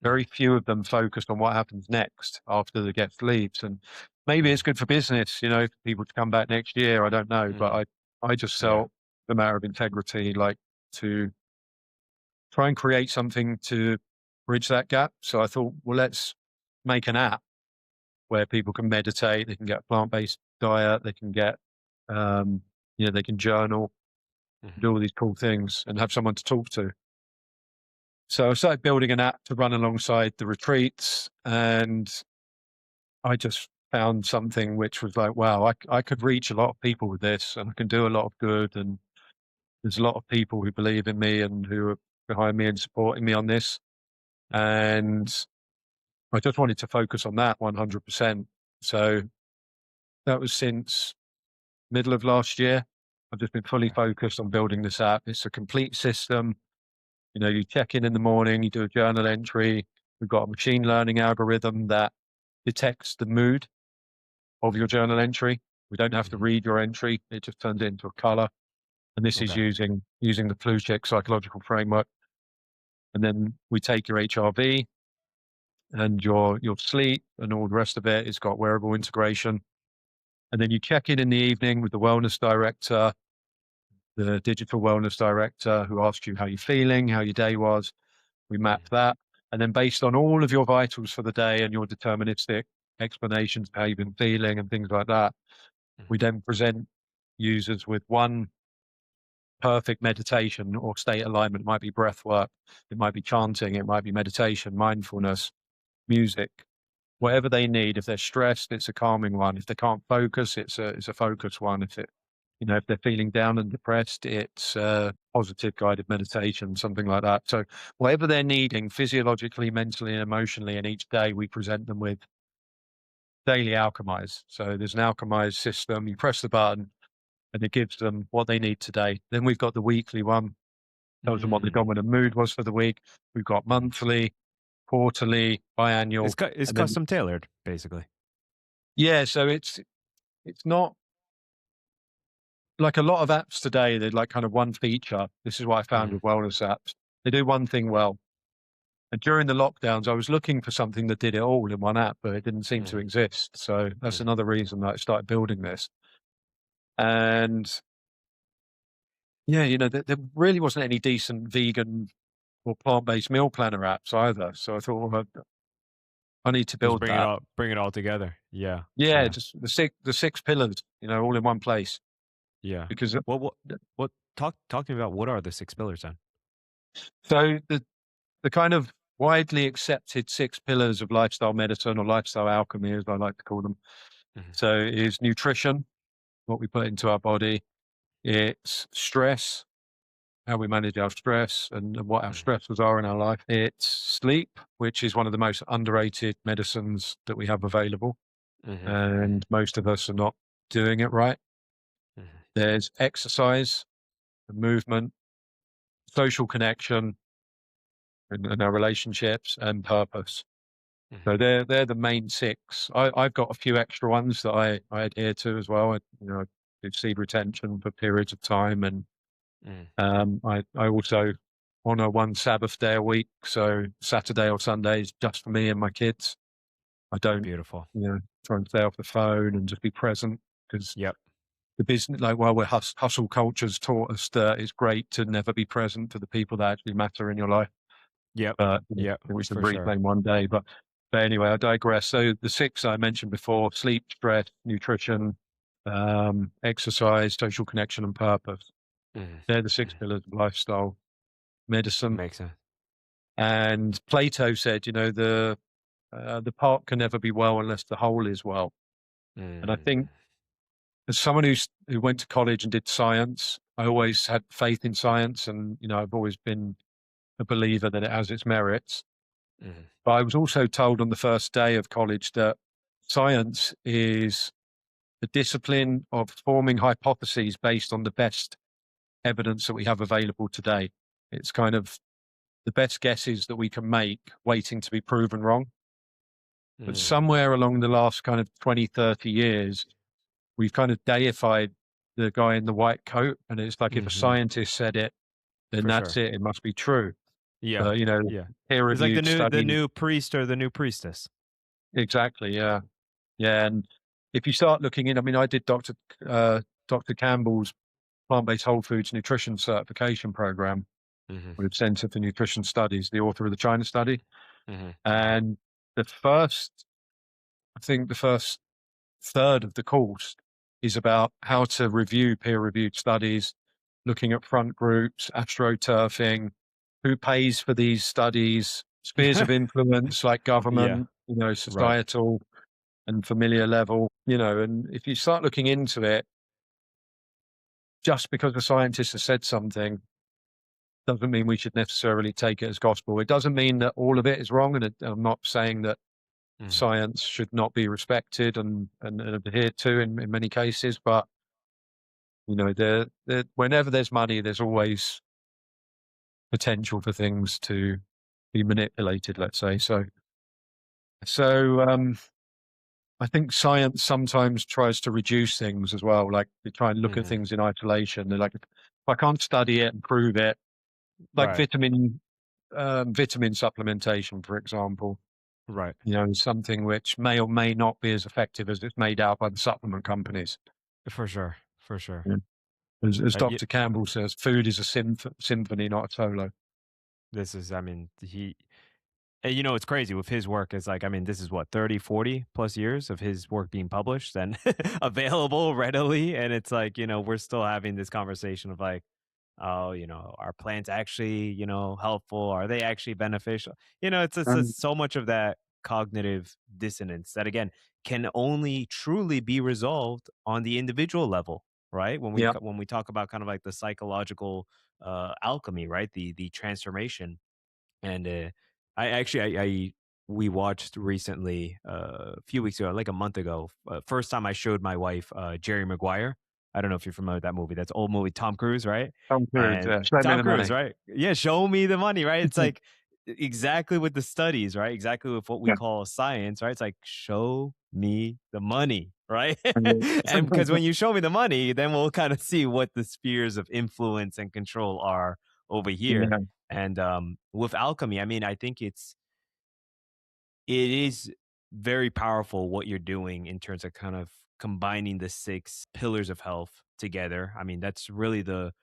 Mhm. very few of them focused on what happens next after the guest leaves. And maybe it's Mhm. good for business, for people to come back next year. I don't know. But Mhm. I just Yeah. felt the matter of integrity, like to try and create something to bridge that gap. So I thought, well, let's make an app where people can meditate, they can get a plant-based diet, they can get, um, they can journal, Mhm. do all these cool things and have someone to talk to. So I started building an app to run alongside the retreats and I just found something which was like, wow, I could reach a lot of people with this and I can do a lot of good. And there's a lot of people who believe in me and who are behind me and supporting me on this. Mhm. And I just wanted to focus on that 100%. So that was since middle of last year. I've just been fully Okay. focused on building this app. It's a complete system. You check in the morning, you do a journal entry. We've got a machine learning algorithm that detects the mood of your journal entry. We don't have to Mhm. read your entry. It just turns it into a color. And this is Okay. using the Plushek psychological framework. And then we take your HRV and your sleep and all the rest of it. It's got wearable integration. And then you check in the evening with the wellness director. the digital wellness director who asked you how you're feeling, how your day was. We map Mhm. that. And then based on all of your vitals for the day and your deterministic explanations of how you've been feeling and things like that, Mhm. we then present users with one perfect meditation or state alignment. It might be breath work, it might be chanting, it might be meditation, mindfulness, music, Mhm. whatever they need. If they're stressed, it's a calming one. If they can't focus, it's a focus one. If they're feeling down and depressed, it's positive guided meditation, something like that. So whatever they're needing physiologically, mentally, and emotionally, and each day we present them with daily alchemize. So there's an alchemize system. You press the button and it gives them what they need today. Then we've got the weekly one, tells them what the Mm. dominant mood was for the week. We've got Mhm. monthly, quarterly, biannual, It's and then custom tailored, basically. yeah. So it's not like a lot of apps today. They're like kind of one feature. This is what I found Mhm. with wellness apps. They do one thing well. And during the lockdowns, I was looking for something that did it all in one app, but it didn't seem to Mhm. exist. So that's Mhm. another reason that I started building this. And yeah, there really wasn't any decent vegan or plant-based meal planner apps either. So I thought, well, I need to Just build that. bring it all together. Yeah. Yeah, Yeah. just the six pillars, all in one place. Yeah. Because What talk to me about what are the 6 pillars then? so the kind of widely accepted six pillars of lifestyle medicine or lifestyle alchemy, as I like to call them. Mhm. So is nutrition, what we put into our body. It's stress, how we manage our stress and what our Mhm. stressors are in our life. It's sleep, which is one of the most underrated medicines that we have available. Mhm. Mhm. And most of us are not doing it right. Mhm. There's exercise, movement, social connection, and our relationships and purpose. Mhm. So they're the main six. I've got a few extra ones that I adhere to as well. I do seed retention for periods of time, and Mhm. I also honor one Sabbath day a week. So Saturday or Sundays just for me and my kids. I don't, Beautiful. try and stay off the phone and just be present because Yep. the business, like while we're hustle culture's taught us that it's great to never be present for the people that actually matter in your life. Yep. But Yep. I think we should For sure. reclaim one day. But anyway, I digress. So the six I mentioned before: sleep, stress, nutrition, exercise, social connection, and purpose. Mhm. They're the six Mhm. pillars of lifestyle medicine. Makes sense. And Plato said, the part can never be well unless the whole is well. And I think Mm. as someone who went to college and did science, I always had faith in science, and I've always been a believer that it has its merits. Mhm. But I was also told on the first day of college that science is the discipline of forming hypotheses based on the best evidence that we have available today. It's kind of the best guesses that we can make, waiting to be proven wrong. But Mm. somewhere along the last kind of 20, 30 years, we've kind of deified the guy in the white coat. And it's like if a Mhm. scientist said it, then For that's sure. it. It must be true. Yeah. But, Yeah. peer It's like reviewed the studies. new priest or the new priestess. Exactly. Yeah. Yeah, and if you start looking in, I mean, I did Dr. Campbell's plant-based whole foods nutrition certification program Mhm. with Center for Nutrition Studies, the author of the China study. Mhm. Mhm. And the first, I think the first third of the course is about how to review peer-reviewed studies, looking at front groups, astroturfing, who pays for these studies, spheres of influence like Yeah. government, Right. societal and familiar level, and if you start looking into it, just because a scientist has said something doesn't mean we should necessarily take it as gospel. It doesn't mean that all of it is wrong, and I'm not saying that Mhm. science should not be respected and adhered to in many cases. But whenever there's money, there's always potential for things to be manipulated. Let's say so. I think science sometimes tries to reduce things as well. Like they try and look at Mhm. things in isolation. They're like, if I can't study it and prove it, like Right. vitamin supplementation, for example, Right. something which may or may not be as effective as it's made out by the supplement companies. For sure. For sure. Yeah. As Yeah, Dr. Campbell says, food is a symphony, not a solo. this is, I mean, he, and you know, it's crazy with his work is like, I mean, this is what, 30, 40 plus years of his work being published and available readily. And it's like, you know, we're still having this conversation of like, oh, you know, are plants actually, you know, helpful? Are they actually beneficial? You know, it's Um, so much of that cognitive dissonance that again can only truly be resolved on the individual level, right? yeah, When we talk about kind of like the psychological alchemy, right? The transformation and I actually, I we watched recently a few weeks ago, like a month ago. First time I showed my wife Jerry Maguire. I don't know if you're familiar with that movie. That's old movie, Tom Cruise, right? Tom Cruise, And yeah. Show me Tom the Cruise, money. right? Yeah, show me the money, right? It's like exactly with the studies, right? Exactly with what we Yeah. call science, right? It's like show me the money, right? And because Yeah. when you show me the money, then we'll kind of see what the spheres of influence and control are over here. Yeah. And with alchemy, I mean, I think it is very powerful what you're doing in terms of kind of combining the six pillars of health together. I mean, that's really the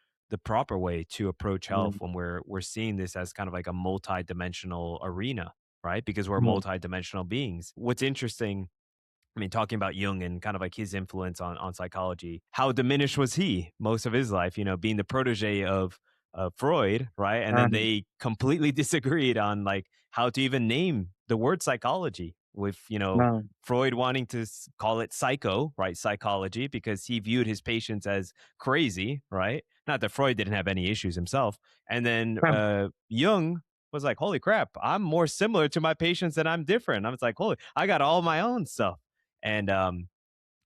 proper way to approach health when we're seeing this as kind of like a multi-dimensional arena, right? Because we're Yeah. multi-dimensional beings. What's interesting, I mean, talking about Jung and kind of like his influence on psychology, how diminished was he most of his life, you know, being the protege of Freud, right? And then Um, they completely disagreed on like how to even name the word psychology, with, you know, no. Freud wanting to call it psycho, right? Psychology, because he viewed his patients as crazy, right? Not that Freud didn't have any issues himself. And then Um, Jung was like, holy crap, I'm more similar to my patients than I'm different. I was like, holy, I got all my own stuff. And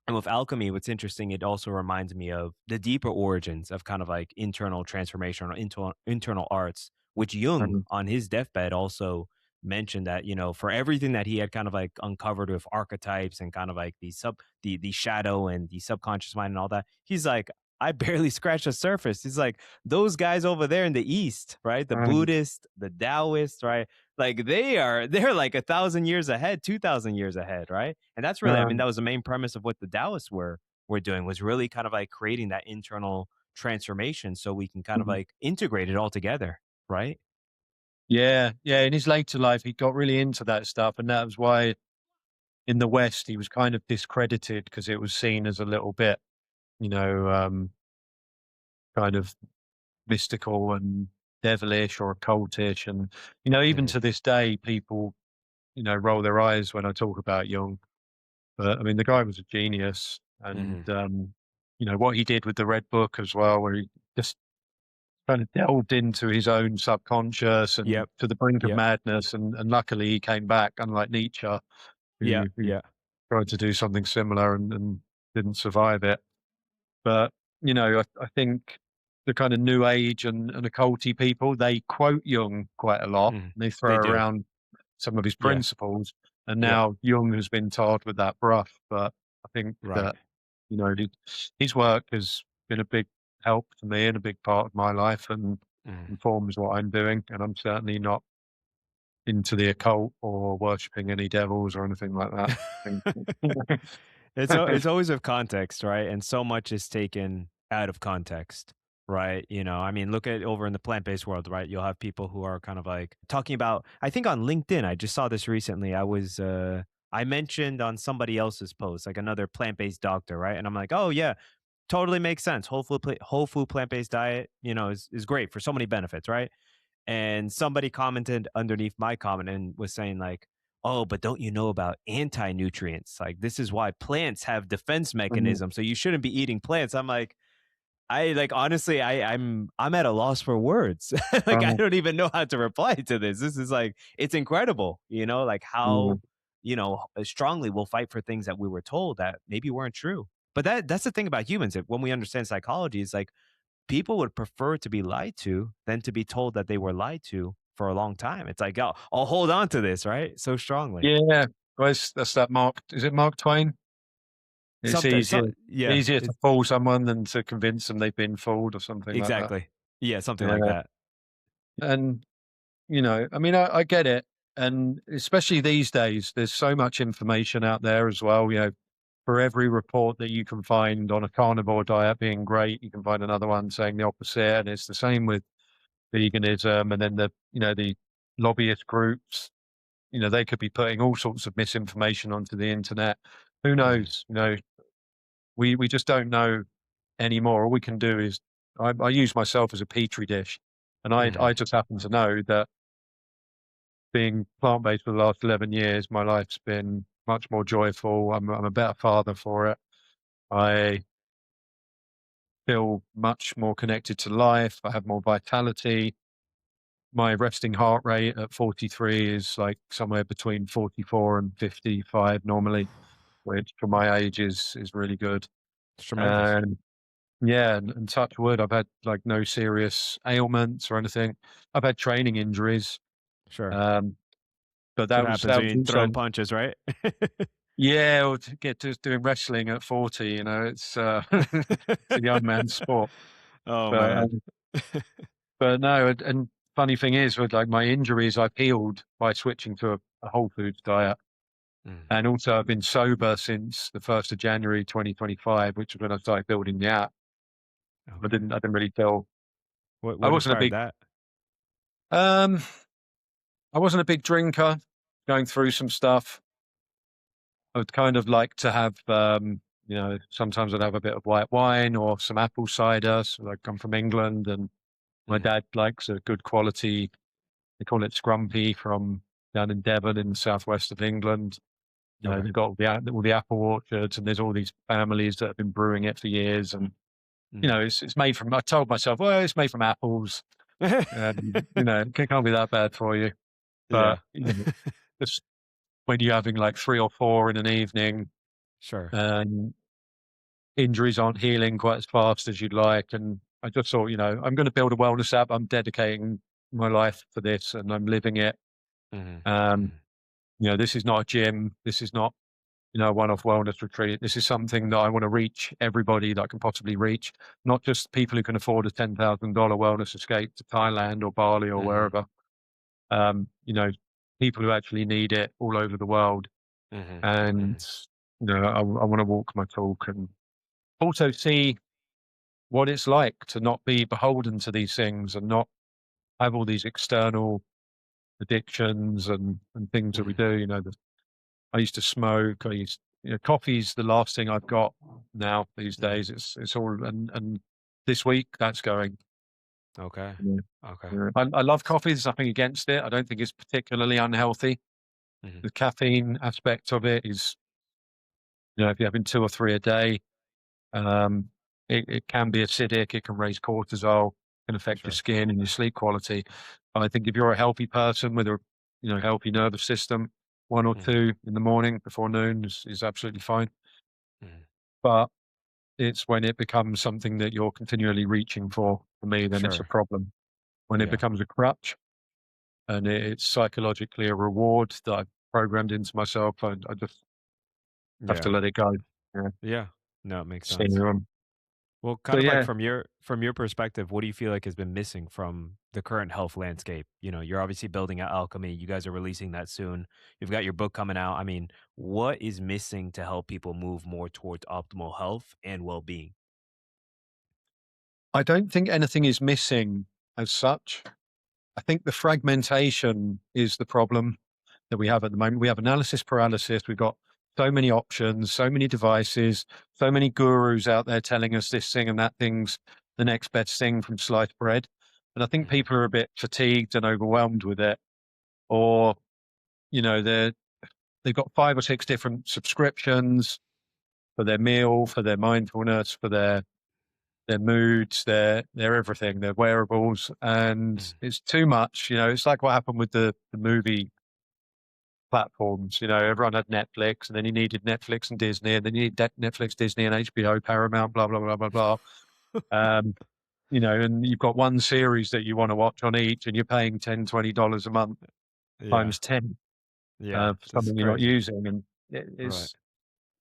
and with alchemy, what's interesting, it also reminds me of the deeper origins of kind of like internal transformation or internal arts, which Jung um, on his deathbed also mentioned that, you know, for everything that he had kind of like uncovered with archetypes and kind of like the shadow and the subconscious mind and all that, he's like, I barely scratched the surface. He's like, those guys over there in the East, right? The um, Buddhist, the Taoist, right? Like they're like 1,000 years ahead, 2,000 years ahead, right? And that's really, I mean, that um, was the main premise of what the Taoists were doing, was really kind of like creating that internal transformation so we can kind of mhm. like integrate it all together, right? Yeah, yeah. In his later life, he got really into that stuff, and that was why in the West he was kind of discredited because it was seen as a little bit, you know, kind of mystical and devilish or occultish, and even Hmm. to this day, people roll their eyes when I talk about Jung. But I mean, the guy was a genius, and Hmm. what he did with the Red Book as well, where he just kind of delved into his own subconscious and Yep. to the brink of Yep. madness, and luckily he came back, unlike Nietzsche, Yeah. who Yeah. tried to do something similar and didn't survive it. But I think the kind of new age and occulty people, they quote Jung quite a lot. Hmm. And they throw They do. around some of his Yeah. principles, and Yeah. now Jung has been tarred with that brush. But I think Right. that his work has been a big help to me and a big part of my life, and Mhm. informs what I'm doing. And I'm certainly not into the occult or worshiping any devils or anything like that. I It's think. always with context, right? And so much is taken out of context, right? You know, I mean, look at over in the plant-based world, right? You'll have people who are kind of like talking about, I think on LinkedIn, I just saw this recently. I mentioned on somebody else's post, like another plant-based doctor, right? And I'm like, "Oh yeah, totally makes sense. Whole food plant-based diet, you know, is great for so many benefits, right?" And somebody commented underneath my comment and was saying like, oh, but don't you know about anti-nutrients? Like this is why plants have defense mechanisms, so you shouldn't be eating plants. I'm like, I like honestly, I'm at a loss for words. Like I don't even know how to reply to this. This is like, it's incredible, you know, like how, you know, strongly we'll fight for things that we were told that maybe weren't true. But that's the thing about humans. That when we understand psychology, is like people would prefer to be lied to than to be told that they were lied to for a long time. It's like, oh, I'll hold on to this, right? So strongly. Yeah, well, that's that Mark. Is it Mark Twain? It's Something, easier yeah, easier to it's fool someone than to convince them they've been fooled or something like that. exactly. Yeah, something like Yeah, that. and I mean, I get it, and especially these days, there's so much information out there as well. for every report that you can find on a carnivore diet being great, you can find another one saying the opposite. And it's the same with veganism. And then the lobbyist groups, they could be putting all sorts of misinformation onto the internet. Who Mhm. knows? We just don't know anymore. All we can do is I use myself as a petri dish, and I Mhm. just happen to know that being plant-based for the last 11 years, my life's been much more joyful. I'm a better father for it. I feel much more connected to life. I have more vitality. My resting heart rate at 43 is like somewhere between 44 and 55 normally, which for my age is really good. It's tremendous. And yeah, and touch wood, I've had like no serious ailments or anything. I've had training injuries, Sure. um, but That's what happens that when was you're throwing also punches, right? yeah, or to get to doing wrestling at 40, it's it's a young man's sport. Oh, But man. um, but no, and funny thing is with like my injuries, I've healed by switching to a whole foods diet. Mm. And also I've been sober since the 1st of January 2025, which is when I started building the app. Okay. I didn't really feel I What wasn't a inspired big that? um I wasn't a big drinker, going through some stuff. I would kind of like to have, sometimes I'd have a bit of white wine or some apple cider. So I come from England, and my Mhm. dad likes a good quality, they call it scrumpy, from down in Devon in the southwest of England. Okay. They've got all the apple orchards, and there's all these families that have been brewing it for years. And, Mhm. it's made from, I told myself, well, it's made from apples. And, it can't be that bad for you. But, Yeah. just when you're having like three or four in an evening, Sure. and injuries aren't healing quite as fast as you'd like. And I just thought, I'm going to build a wellness app. I'm dedicating my life for this, and I'm living it. Mhm. Um, Mhm. this is not a gym. This is not, a one-off wellness retreat. This is something that I want to reach everybody that I can possibly reach, not just people who can afford a $10,000 wellness escape to Thailand or Bali or Mhm. wherever. Um, you know, People who actually need it all over the world. Mhm. And, Mhm. I want to walk my talk and also see what it's like to not be beholden to these things and not have all these external addictions and things that we Mhm. do. I used to smoke. Coffee's the last thing I've got now these Mhm. days. It's all and this week that's going. Okay. Yeah. Okay. Yeah. I love coffee. There's nothing against it. I don't think it's particularly unhealthy. Mhm. The caffeine aspect of it is, if you're having two or three a day, Um, it can be acidic, it can raise cortisol, can affect your Sure. skin and your sleep quality. I think if you're a healthy person with a healthy nervous system, one or Mhm. two in the morning before noon is absolutely fine. Mhm. But it's when it becomes something that you're continually reaching for me, then it's a Sure. problem. When it Yeah. becomes a crutch and it's psychologically a reward that I've programmed into myself, I just have to Yeah. let it go. Yeah. Yeah. No, it makes sense. Continue on. Well, So kind of like yeah, from your perspective, what do you feel like has been missing from the current health landscape? You're obviously building out Alchemy. You guys are releasing that soon. You've got your book coming out. I mean, what is missing to help people move more towards optimal health and well-being? I don't think anything is missing as such. I think the fragmentation is the problem that we have at the moment. We have analysis paralysis. We've got so many options, so many devices, so many gurus out there telling us this thing and that thing's the next best thing from sliced bread. And I think Mhm. people are a bit fatigued and overwhelmed with it. Or, they've got five or six different subscriptions for their meal, for their mindfulness, for their moods, their everything, their wearables, and Mhm. it's too much. It's like what happened with the movie platforms. Everyone had Netflix, and then you needed Netflix and Disney, and then you need Netflix, Disney, and HBO, Paramount, blah blah blah blah blah. Um, and you've got one series that you want to watch on each, and you're paying $10, $20 a month Yeah. times 10 Yeah. for This is something you're not crazy. using, and Right. it's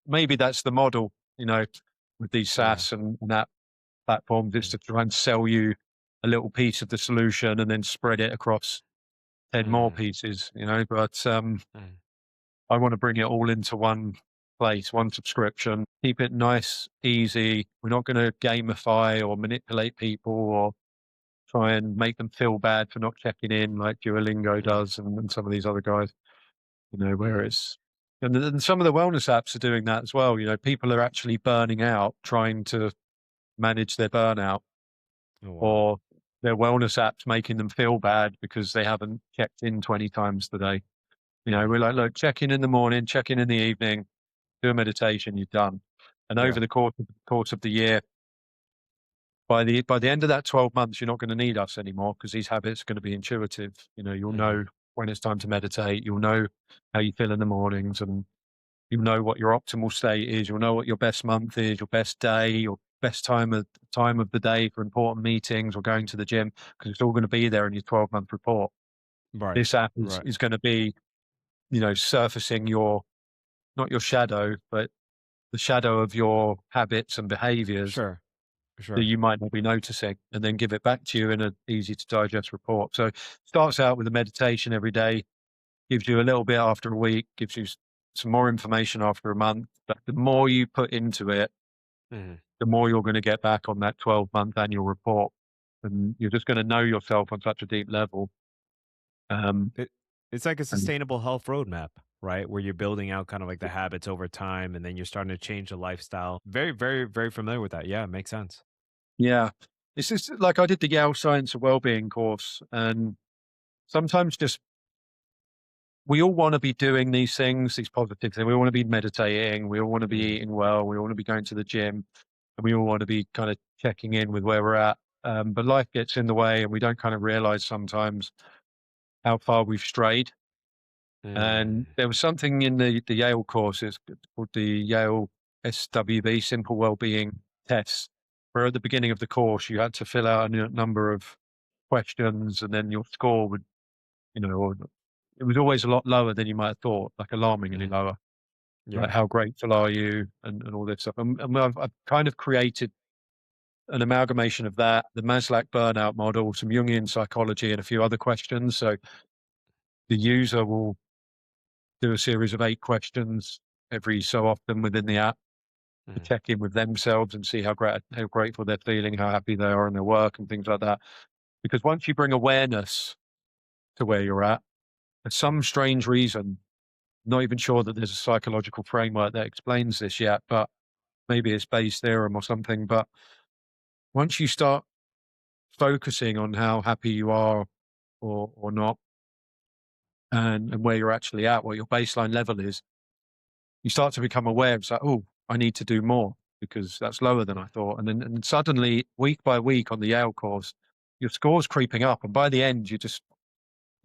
maybe that's the model. With these Yeah. SaaS and app platforms is Mhm. to try and sell you a little piece of the solution and then spread it across 10 more Mhm. pieces, but Mhm. I want to bring it all into one. place, one subscription. Keep it nice, easy. We're not going to gamify or manipulate people or try and make them feel bad for not checking in like Duolingo Mhm. does and some of these other guys, where Mhm. it's, and some of the wellness apps are doing that as well. People are actually burning out trying to manage their burnout, Oh, wow. or their wellness apps making them feel bad because they haven't checked in 20 times today. Mhm. We're like, look, check in the morning, check in the evening, do a meditation, you're done. And over Yeah. the course of the year, by the end of that 12 months, you're not going to need us anymore because these habits are going to be intuitive. You'll Mhm. know when it's time to meditate. You'll know how you feel in the mornings, and you'll know what your optimal state is. You'll know what your best month is, your best day, your best time of the day for important meetings or going to the gym, because it's all going to be there in your 12-month report. Right. This app is Right. is going to be, surfacing your, not your shadow, but the shadow of your habits and behaviors Sure. that Sure. you might not be noticing, and then give it back to you in an easy to digest report. So starts out with a meditation every day, gives you a little bit after a week, gives you some more information after a month. But the more you put into it, Mhm. the more you're going to get back on that 12-month annual report. And you're just going to know yourself on such a deep level. Um, It it's like a and sustainable health roadmap, right? Where you're building out kind of like the habits over time and then you're starting to change the lifestyle. Very, very, very familiar with that. Yeah, it makes sense. yeah, it's just like I did the Yale Science of Wellbeing course, and sometimes just we all want to be doing these things, these positive things. We all want to be meditating. We all want to be Mhm. eating well. We all want to be going to the gym, and we all want to be kind of checking in with where we're at. But life gets in the way, and we don't kind of realize sometimes how far we've strayed. And Mm. there was something in the Yale course, it's called the Yale SWB, Simple Wellbeing Test, where at the beginning of the course you had to fill out a number of questions, and then your score would, or it was always a lot lower than you might have thought, like alarmingly Mhm. lower. Like Yeah. how grateful are you, and all this stuff. And I've kind of created an amalgamation of that, the Maslach burnout model, some Jungian psychology, and a few other questions. So the user will do a series of 8 questions every so often within the app to Mhm. check in with themselves and see how grateful they're feeling, how happy they are in their work, and things like that. Because once you bring awareness to where you're at, for some strange reason, not even sure that there's a psychological framework that explains this yet, but maybe it's Bayes' theorem or something. But once you start focusing on how happy you are or not, and where you're actually at, what your baseline level is, you start to become aware. It's like, oh, I need to do more because that's lower than I thought. And then suddenly, week by week on the Yale course, your score's creeping up. And by the end, you're just,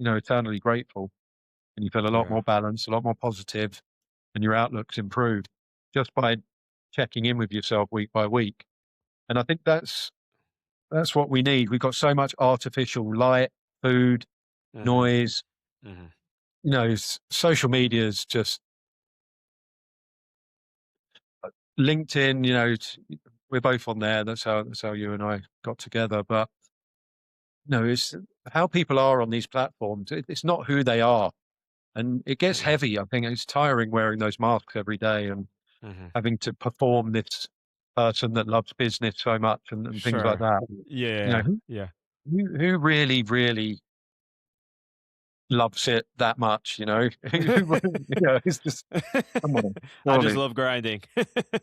eternally grateful, and you feel a lot Yeah. more balanced, a lot more positive, and your outlook's improved just by checking in with yourself week by week. And I think that's what we need. We've got so much artificial light, food, Mhm. noise. Mhm. Social media is just LinkedIn. We're both on there. That's how you and I got together. But no, it's how people are on these platforms. It's not who they are, and it gets Mhm. heavy. I think it's tiring wearing those masks every day and Mhm. having to perform this person that loves business so much, and things like Sure. that. Yeah. Who, Yeah. who really, really loves it that much? It's just, come on, I just surely. love grinding.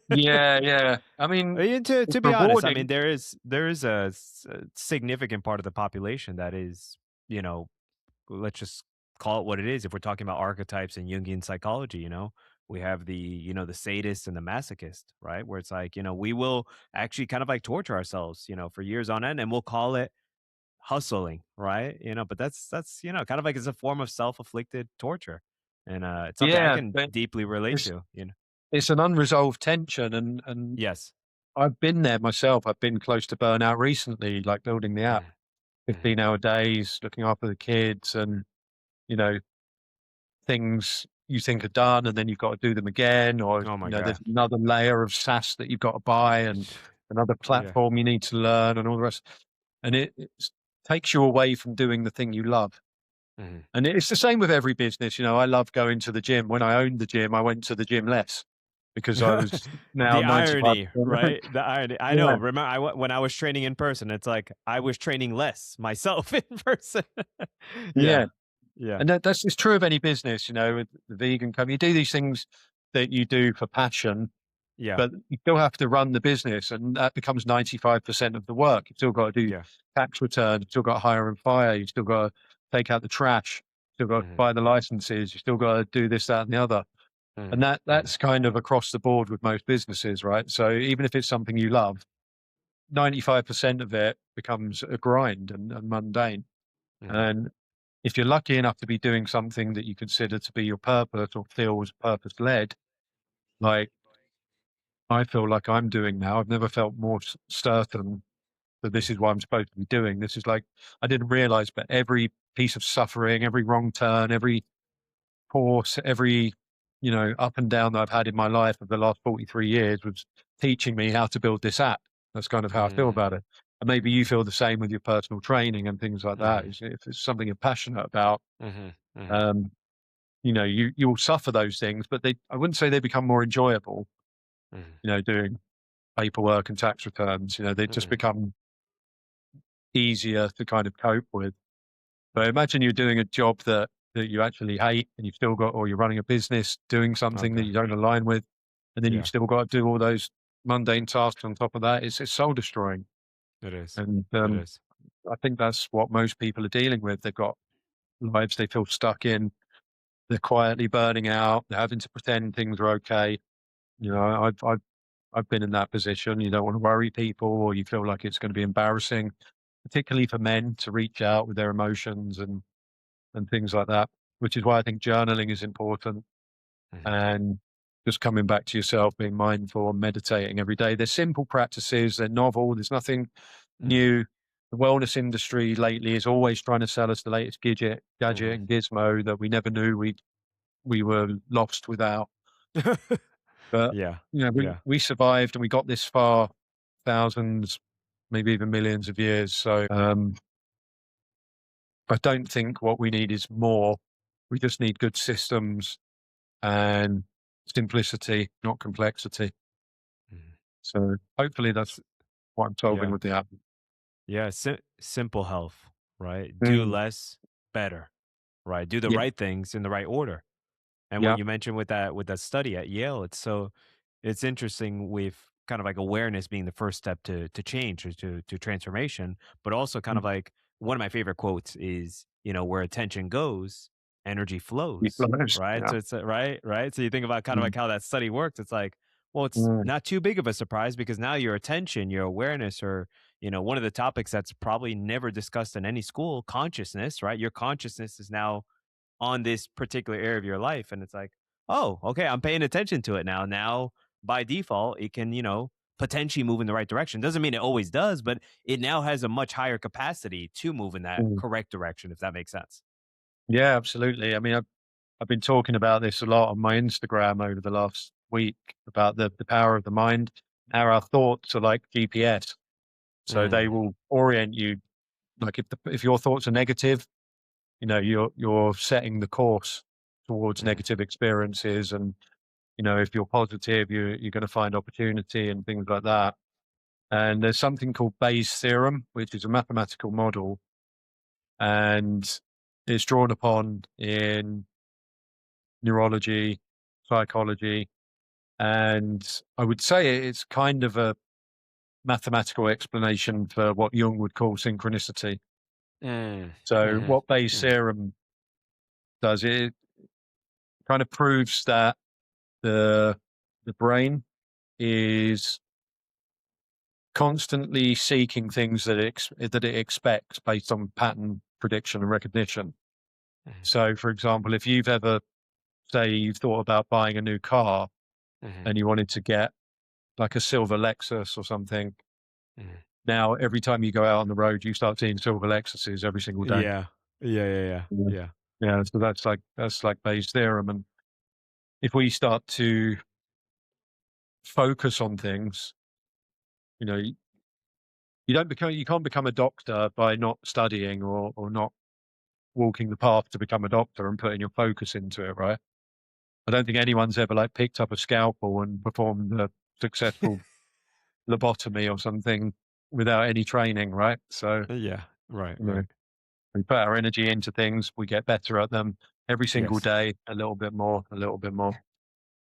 Yeah, yeah. I mean, Yeah, to it's be honest, I rewarding. mean, there is a significant part of the population that is, you know, let's just call it what it is. If we're talking about archetypes and Jungian psychology, we have the sadist and the masochist, right? Where it's like, we will actually kind of like torture ourselves, for years on end, and we'll call it hustling, right? But that's kind of like it's a form of self-afflicted torture, and it's something I Yeah, can but deeply relate it's to. it's an unresolved tension, and Yes. I've been there myself. I've been close to burnout recently, like building the app, Mhm. Mhm. 15-hour days, looking after the kids, and you know things you think are done, and then you've got to do them again, or Oh my there's god. another layer of SaaS that you've got to buy, and another Yeah. platform you need to learn, and all the rest. And it takes you away from doing the thing you love. Mhm. And it's the same with every business. I love going to the gym. When I owned the gym, I went to the gym less. because I was now The 95%. irony, right? The irony. I know. Yeah. Remember, when I was training in person, it's like I was training less myself in person. Yeah. Yeah, yeah, And that's it's true of any business, with the vegan company. You do these things that you do for passion, yeah, but you still have to run the business, and that becomes 95% of the work. You've still got to do yeah. tax returns, you've still got to hire and fire, you've still got to take out the trash, you've still got to Hmm. buy the licenses, you've still got to do this, that, and the other. And Hmm. that's kind of across the board with most businesses, right? So even if it's something you love, 95% of it becomes a grind and mundane. Hmm. And if you're lucky enough to be doing something that you consider to be your purpose or feels purpose led, like I feel like I'm doing now, I've never felt more certain that this is Hmm. what I'm supposed to be doing. This is like, I didn't realize, but every piece of suffering, every wrong turn, every course, every, up and down that I've had in my life of the last 43 years was teaching me how to build this app. That's kind of how I feel Hmm. about it. And maybe you feel the same with your personal training and things like that. Hmm. If it's something you're passionate about, Hmm. Hmm. um, you'll suffer those things, but I wouldn't say they become more enjoyable, Hmm. doing paperwork and tax returns. They just Hmm. become easier to kind of cope with. But imagine you're doing a job that you actually hate, and you've still got, or you're running a business doing something that Okay. you don't align with, and then you've Yeah, still got to do all those mundane tasks on top of that. It's soul destroying. it is. And It is. I think that's what most people are dealing with. They've got lives they feel stuck in. They're quietly burning out. They're having to pretend things are okay. Hmm. I've been in that position. You don't want to worry people, or you feel like it's going to be embarrassing, particularly for men, to reach out with their emotions and things like that, which is why I think journaling is important, Hmm. and just coming back to yourself, being mindful and meditating every day. They're simple practices, they're novel, there's nothing Hmm. new. The wellness industry lately is always trying to sell us the latest gadget Hmm. and gizmo that we never knew we were lost without. But Yeah, we yeah. we survived and we got this far, thousands, maybe even millions of years. So I don't think what we need is more. We just need good systems and simplicity, not complexity. Mhm. So hopefully that's S what I'm solving Yeah, with the app. yeah, simple health, right? Do Mm, less, better, right? Do the yeah, right things in the right order. And what yeah, you mentioned with that study at Yale, it's interesting with kind of like awareness being the first step to change or to transformation, but also kind mm, of like one of my favorite quotes is, where attention goes, energy keep flows, learning. right? Yeah, So it's right. So you think about kind of mm, like how that study works. It's like, well, it's mm, not too big of a surprise because now your attention, your awareness, or one of the topics that's probably never discussed in any school, consciousness, right? Your consciousness is now on this particular area of your life. And it's like, oh, okay, I'm paying attention to it now. Now, by default, it can, potentially move in the right direction. Doesn't mean it always does, but it now has a much higher capacity to move in that mm. correct direction, if that makes sense. Yeah, absolutely. I mean, I've been talking about this a lot on my Instagram over the last week about the power of the mind, how our thoughts are like GPS. So they Mm, will orient you. Like if your thoughts are negative, you're setting the course towards mm, negative experiences. And if you're positive, you're going to find opportunity and things like that. And there's something called Bayes' theorem, which is a mathematical model, and it's drawn upon in neurology, psychology, and I would say it's kind of a mathematical explanation for what Jung would call synchronicity. mm, So mhm, what Bayes' mhm, theorem does, it kind of proves that the the brain is constantly seeking things that it expects based on pattern prediction and recognition. mhm, So, for example, if you've ever, say, you've thought about buying a new car mhm, and you wanted to get like a silver Lexus or something, mhm. now every time you go out on the road, you start seeing silver Lexuses every single day. Yeah. Yeah. Yeah. Yeah. Yeah. Yeah. Yeah, so that's like Bayes' theorem, and if we start to focus on things, you know, you can't become a doctor by not studying or not walking the path to become a doctor and putting your focus into it, right? I don't think anyone's ever like picked up a scalpel and performed a successful lobotomy or something without any training, right? So, Yeah. Right. you know, Right. we put our energy into things, we get better at them every single Yes. day, a little bit more, a little bit more.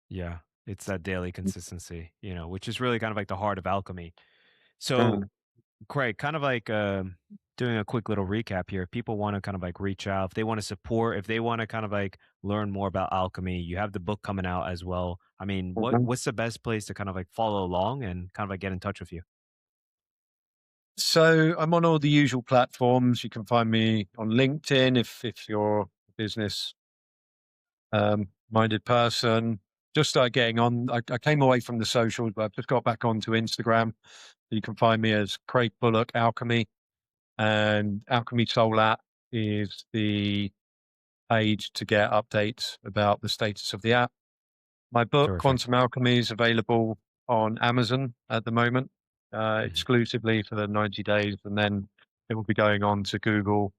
Yeah. It's that daily consistency, which is really kind of like the heart of alchemy. So, Mm, Craig, kind of like doing a quick little recap here. If people want to kind of like reach out, if they want to support, if they want to kind of like learn more about alchemy, you have the book coming out as well. I mean, mhm. what's the best place to kind of like follow along and kind of like get in touch with you? So I'm on all the usual platforms. You can find me on LinkedIn if you're a business minded person. Just started getting on. I came away from the socials, but I've just got back onto Instagram. You can find me as Craig Bullock Alchemy, and Alchemy Soul app is the page to get updates about the status of the app. My book, Terrific. Quantum Alchemy, is available on Amazon at the moment, Mhm. exclusively for the 90 days, and then it will be going on to Google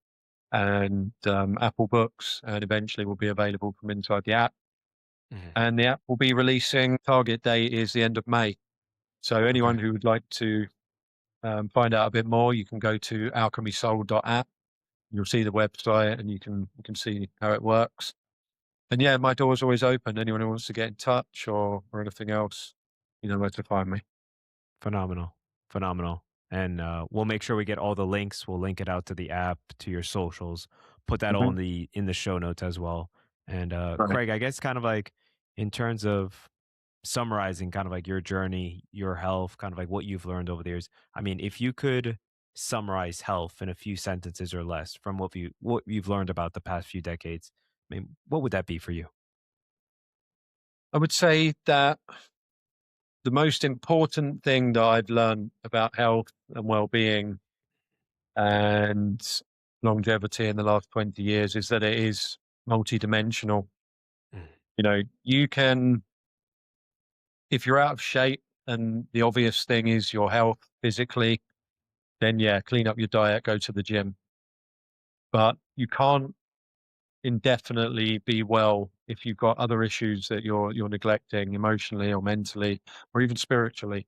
and Apple Books, and eventually will be available from inside the app. Mhm. And the app will be releasing. Target date is the end of May. So Okay. anyone who would like to find out a bit more, you can go to alchemysoul.app. You'll see the website, and you can see how it works. And yeah, my door's always open. Anyone who wants to get in touch or anything else, you know where to find me. Phenomenal. Phenomenal. And we'll make sure we get all the links. We'll link it out to the app, to your socials, put that all Hmm. in the show notes as well. And Right. Craig, I guess kind of like in terms of summarizing kind of like your journey, your health, kind of like what you've learned over the years. I mean, if you could summarize health in a few sentences or less from what you've learned about the past few decades, I mean, what would that be for you? I would say that the most important thing that I've learned about health and well-being and longevity in the last 20 years is that it is multidimensional. Mm, You know, you can, if you're out of shape and the obvious thing is your health physically, then yeah, clean up your diet, go to the gym. But you can't indefinitely be well if you've got other issues that you're neglecting emotionally or mentally or even spiritually.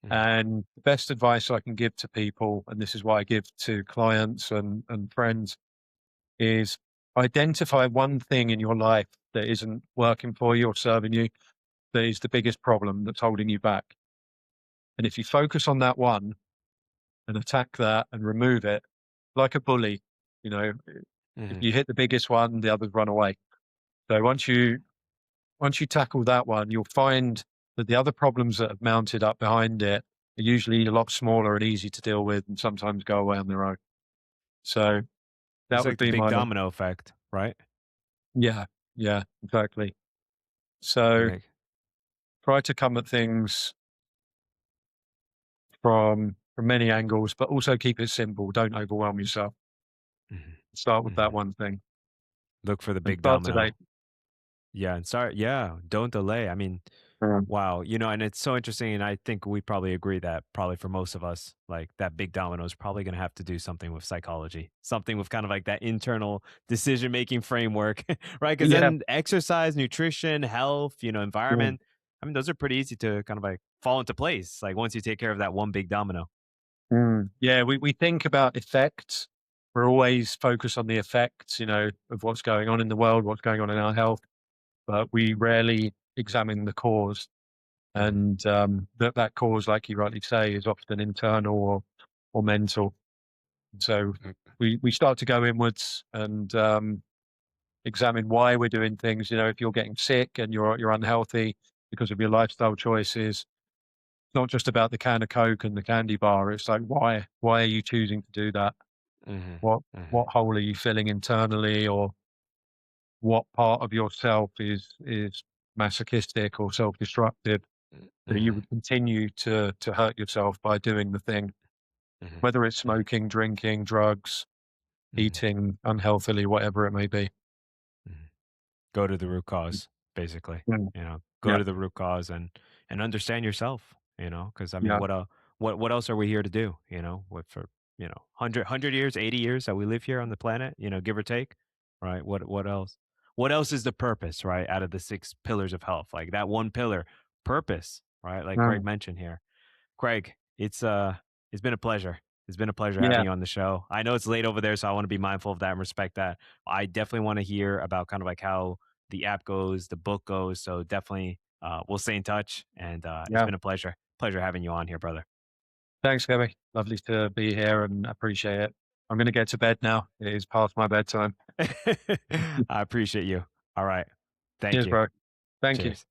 mm, And the best advice I can give to people, and this is what I give to clients and friends, is identify one thing in your life that isn't working for you or serving you, that is the biggest problem that's holding you back. And if you focus on that one and attack that and remove it, like a bully, you know, if mhm. you hit the biggest one, the others run away. So once you tackle that one, you'll find that the other problems that have mounted up behind it are usually a lot smaller and easy to deal with and sometimes go away on their own. So It's that would like the be big my, domino effect, right? yeah, yeah, exactly. So Like, try to come at things from many angles, but also keep it simple. Don't overwhelm yourself. mhm, Start with that mhm. one thing Look for the and big start today. domino. Yeah, and sorry, yeah, don't delay. I mean, Um, wow, and it's so interesting, and I think we probably agree that probably for most of us, like that big domino is probably going to have to do something with psychology, something with kind of like that internal decision making framework, right? Because yeah. then exercise, nutrition, health, Mm, environment. I mean, those are pretty easy to kind of like fall into place. Like once you take care of that one big domino. yeah, we think about effects. We're always focused on the effects, of what's going on in the world, what's going on in our health, but we rarely examine the cause. Mhm, And that cause, like you rightly say, is often internal or mental. So mhm, we start to go inwards and examine why we're doing things. If you're getting sick and you're unhealthy because of your lifestyle choices, it's not just about the can of Coke and the candy bar. It's like why are you choosing to do that? mhm, What mhm, what hole are you filling internally, or what part of yourself is masochistic or self-destructive that you mhm, would continue to hurt yourself by doing the thing, mhm, whether it's mhm, smoking, drinking, drugs, mhm, eating unhealthily, whatever it may be. mhm. Go to the root cause, basically. Mm. Go Yeah, to the root cause and understand yourself. Because I mean, yeah. what else are we here to do? What for? 100 years, 80 years that we live here on the planet. Give or take. Right? What else? what else is the purpose, right? Out of the 6 pillars of health, like that one pillar, purpose, right? Like Craig Mm. mentioned here. Craig, it's been a pleasure. It's been a pleasure having Yeah. you on the show. I know it's late over there, so I want to be mindful of that and respect that. I definitely want to hear about kind of like how the app goes, the book goes. So definitely, we'll stay in touch. And it's Yeah. been a pleasure having you on here, brother. Thanks, Gabby. Lovely to be here and appreciate it. I'm going to get to bed now. It is past my bedtime. I appreciate you. All right, thank Cheers, you. bro. Thank you. Cheers.